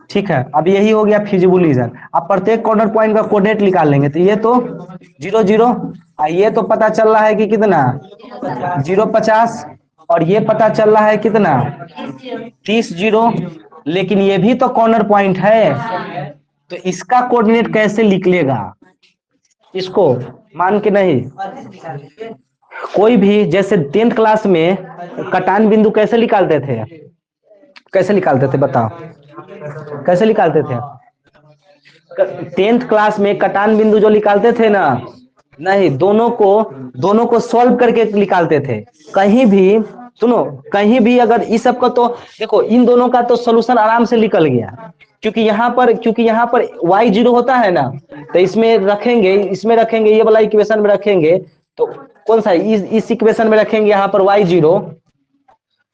ठीक है, अब यही हो गया फिजिबल रीजन। अब प्रत्येक कॉर्नर पॉइंट का कोऑर्डिनेट निकाल लेंगे, तो ये तो 0 0, ये तो पता चल रहा है कि कितना 0 50, और ये पता चल रहा है कितना 30 0, लेकिन ये भी तो कॉर्नर पॉइंट है, तो इसका कोऑर्डिनेट कैसे निकलेगा, इसको मान के नहीं। कोई भी जैसे 10th क्लास में कटान बिंदु कैसे निकालते थे, कैसे निकालते थे बताओ, कैसे निकालते थे? 10th क्लास में कटान बिंदु जो निकालते थे ना, नहीं, दोनों को सॉल्व करके निकालते थे। कहीं भी सुनो, कहीं भी अगर इस सब का, तो देखो इन दोनों का तो सोल्यूशन आराम से निकल गया, क्योंकि यहाँ पर y0 होता है ना, तो इसमें रखेंगे ये वाला इक्वेशन में रखेंगे, तो कौन सा इस इक्वेशन में रखेंगे, यहाँ पर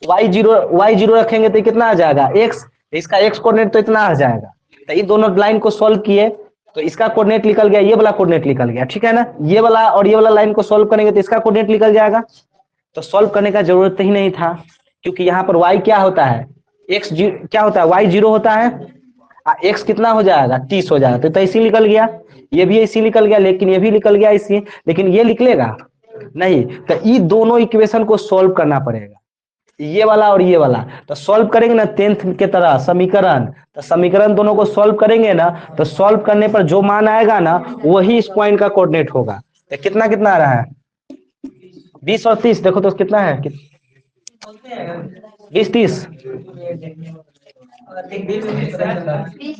y0 रखेंगे तो कितना आ जाएगा x, इसका x कोऑर्डिनेट तो इतना आ जाएगा। तो इन दोनों लाइन को सॉल्व किए तो इसका कोऑर्डिनेट निकल गया, ये वाला कोऑर्डिनेट निकल गया, ठीक है ना। ये वाला और ये वाला लाइन को सॉल्व करेंगे तो इसका कोऑर्डिनेट निकल जाएगा। तो सॉल्व करने का जरूरत ही नहीं था, क्योंकि यहाँ पर y क्या होता है, x क्या होता है, y0 होता है, x कितना हो जाएगा 30 हो जाएगा, तो इसी निकल गया, ये भी इसी निकल गया, लेकिन ये भी निकल गया इसी, लेकिन ये निकलेगा नहीं। तो ये दोनों इक्वेशन को सॉल्व करना पड़ेगा, ये वाला और ये वाला। तो सॉल्व करेंगे ना 10th के तरह समीकरण, तो समीकरण दोनों को सॉल्व करेंगे ना, तो सॉल्व करने पर जो मान आएगा ना वही इस पॉइंट का कोऑर्डिनेट होगा। तो कितना कितना आ रहा है 20 और 30, देखो तो कितना है 20 30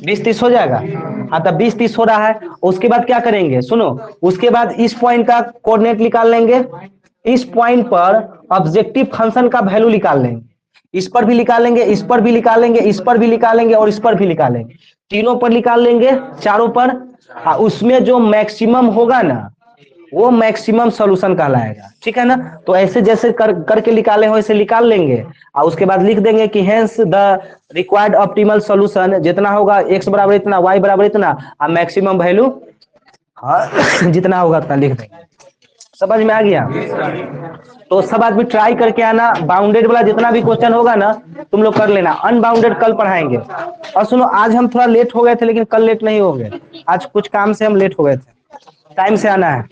20 30 हो जाएगा। हाँ, तब 20 30 हो रहा है। उसके बाद क्या करेंगे सुनो, उसके बाद इस पॉइंट का कोऑर्डिनेट निकाल लेंगे, इस पॉइंट पर ऑब्जेक्टिव फंक्शन का वैल्यू निकाल लेंगे, इस पर भी निकालेंगे, इस पर भी निकालेंगे, इस पर भी निकालेंगे और इस पर भी निकालेंगे, तीनों पर निकाल लेंगे, चारों पर। उसमें जो मैक्सिमम होगा ना वो मैक्सिमम सॉल्यूशन कहलाएगा, ठीक है ना। तो ऐसे जैसे करके निकाले हो ऐसे निकाल लेंगे, और उसके बाद लिख देंगे कि hence the required optimal solution जितना होगा x बराबर इतना, y बराबर इतना, और मैक्सिमम वैल्यू जितना होगा उतना लिख देंगे। समझ में आ गया? तो सब आदमी ट्राई करके आना, बाउंडेड वाला जितना भी क्वेश्चन होगा ना तुम लोग कर लेना, अनबाउंडेड कल पढ़ाएंगे। और सुनो, आज हम थोड़ा लेट हो गए थे लेकिन कल लेट नहीं हो गए, आज कुछ काम से हम लेट हो गए थे, टाइम से आना है।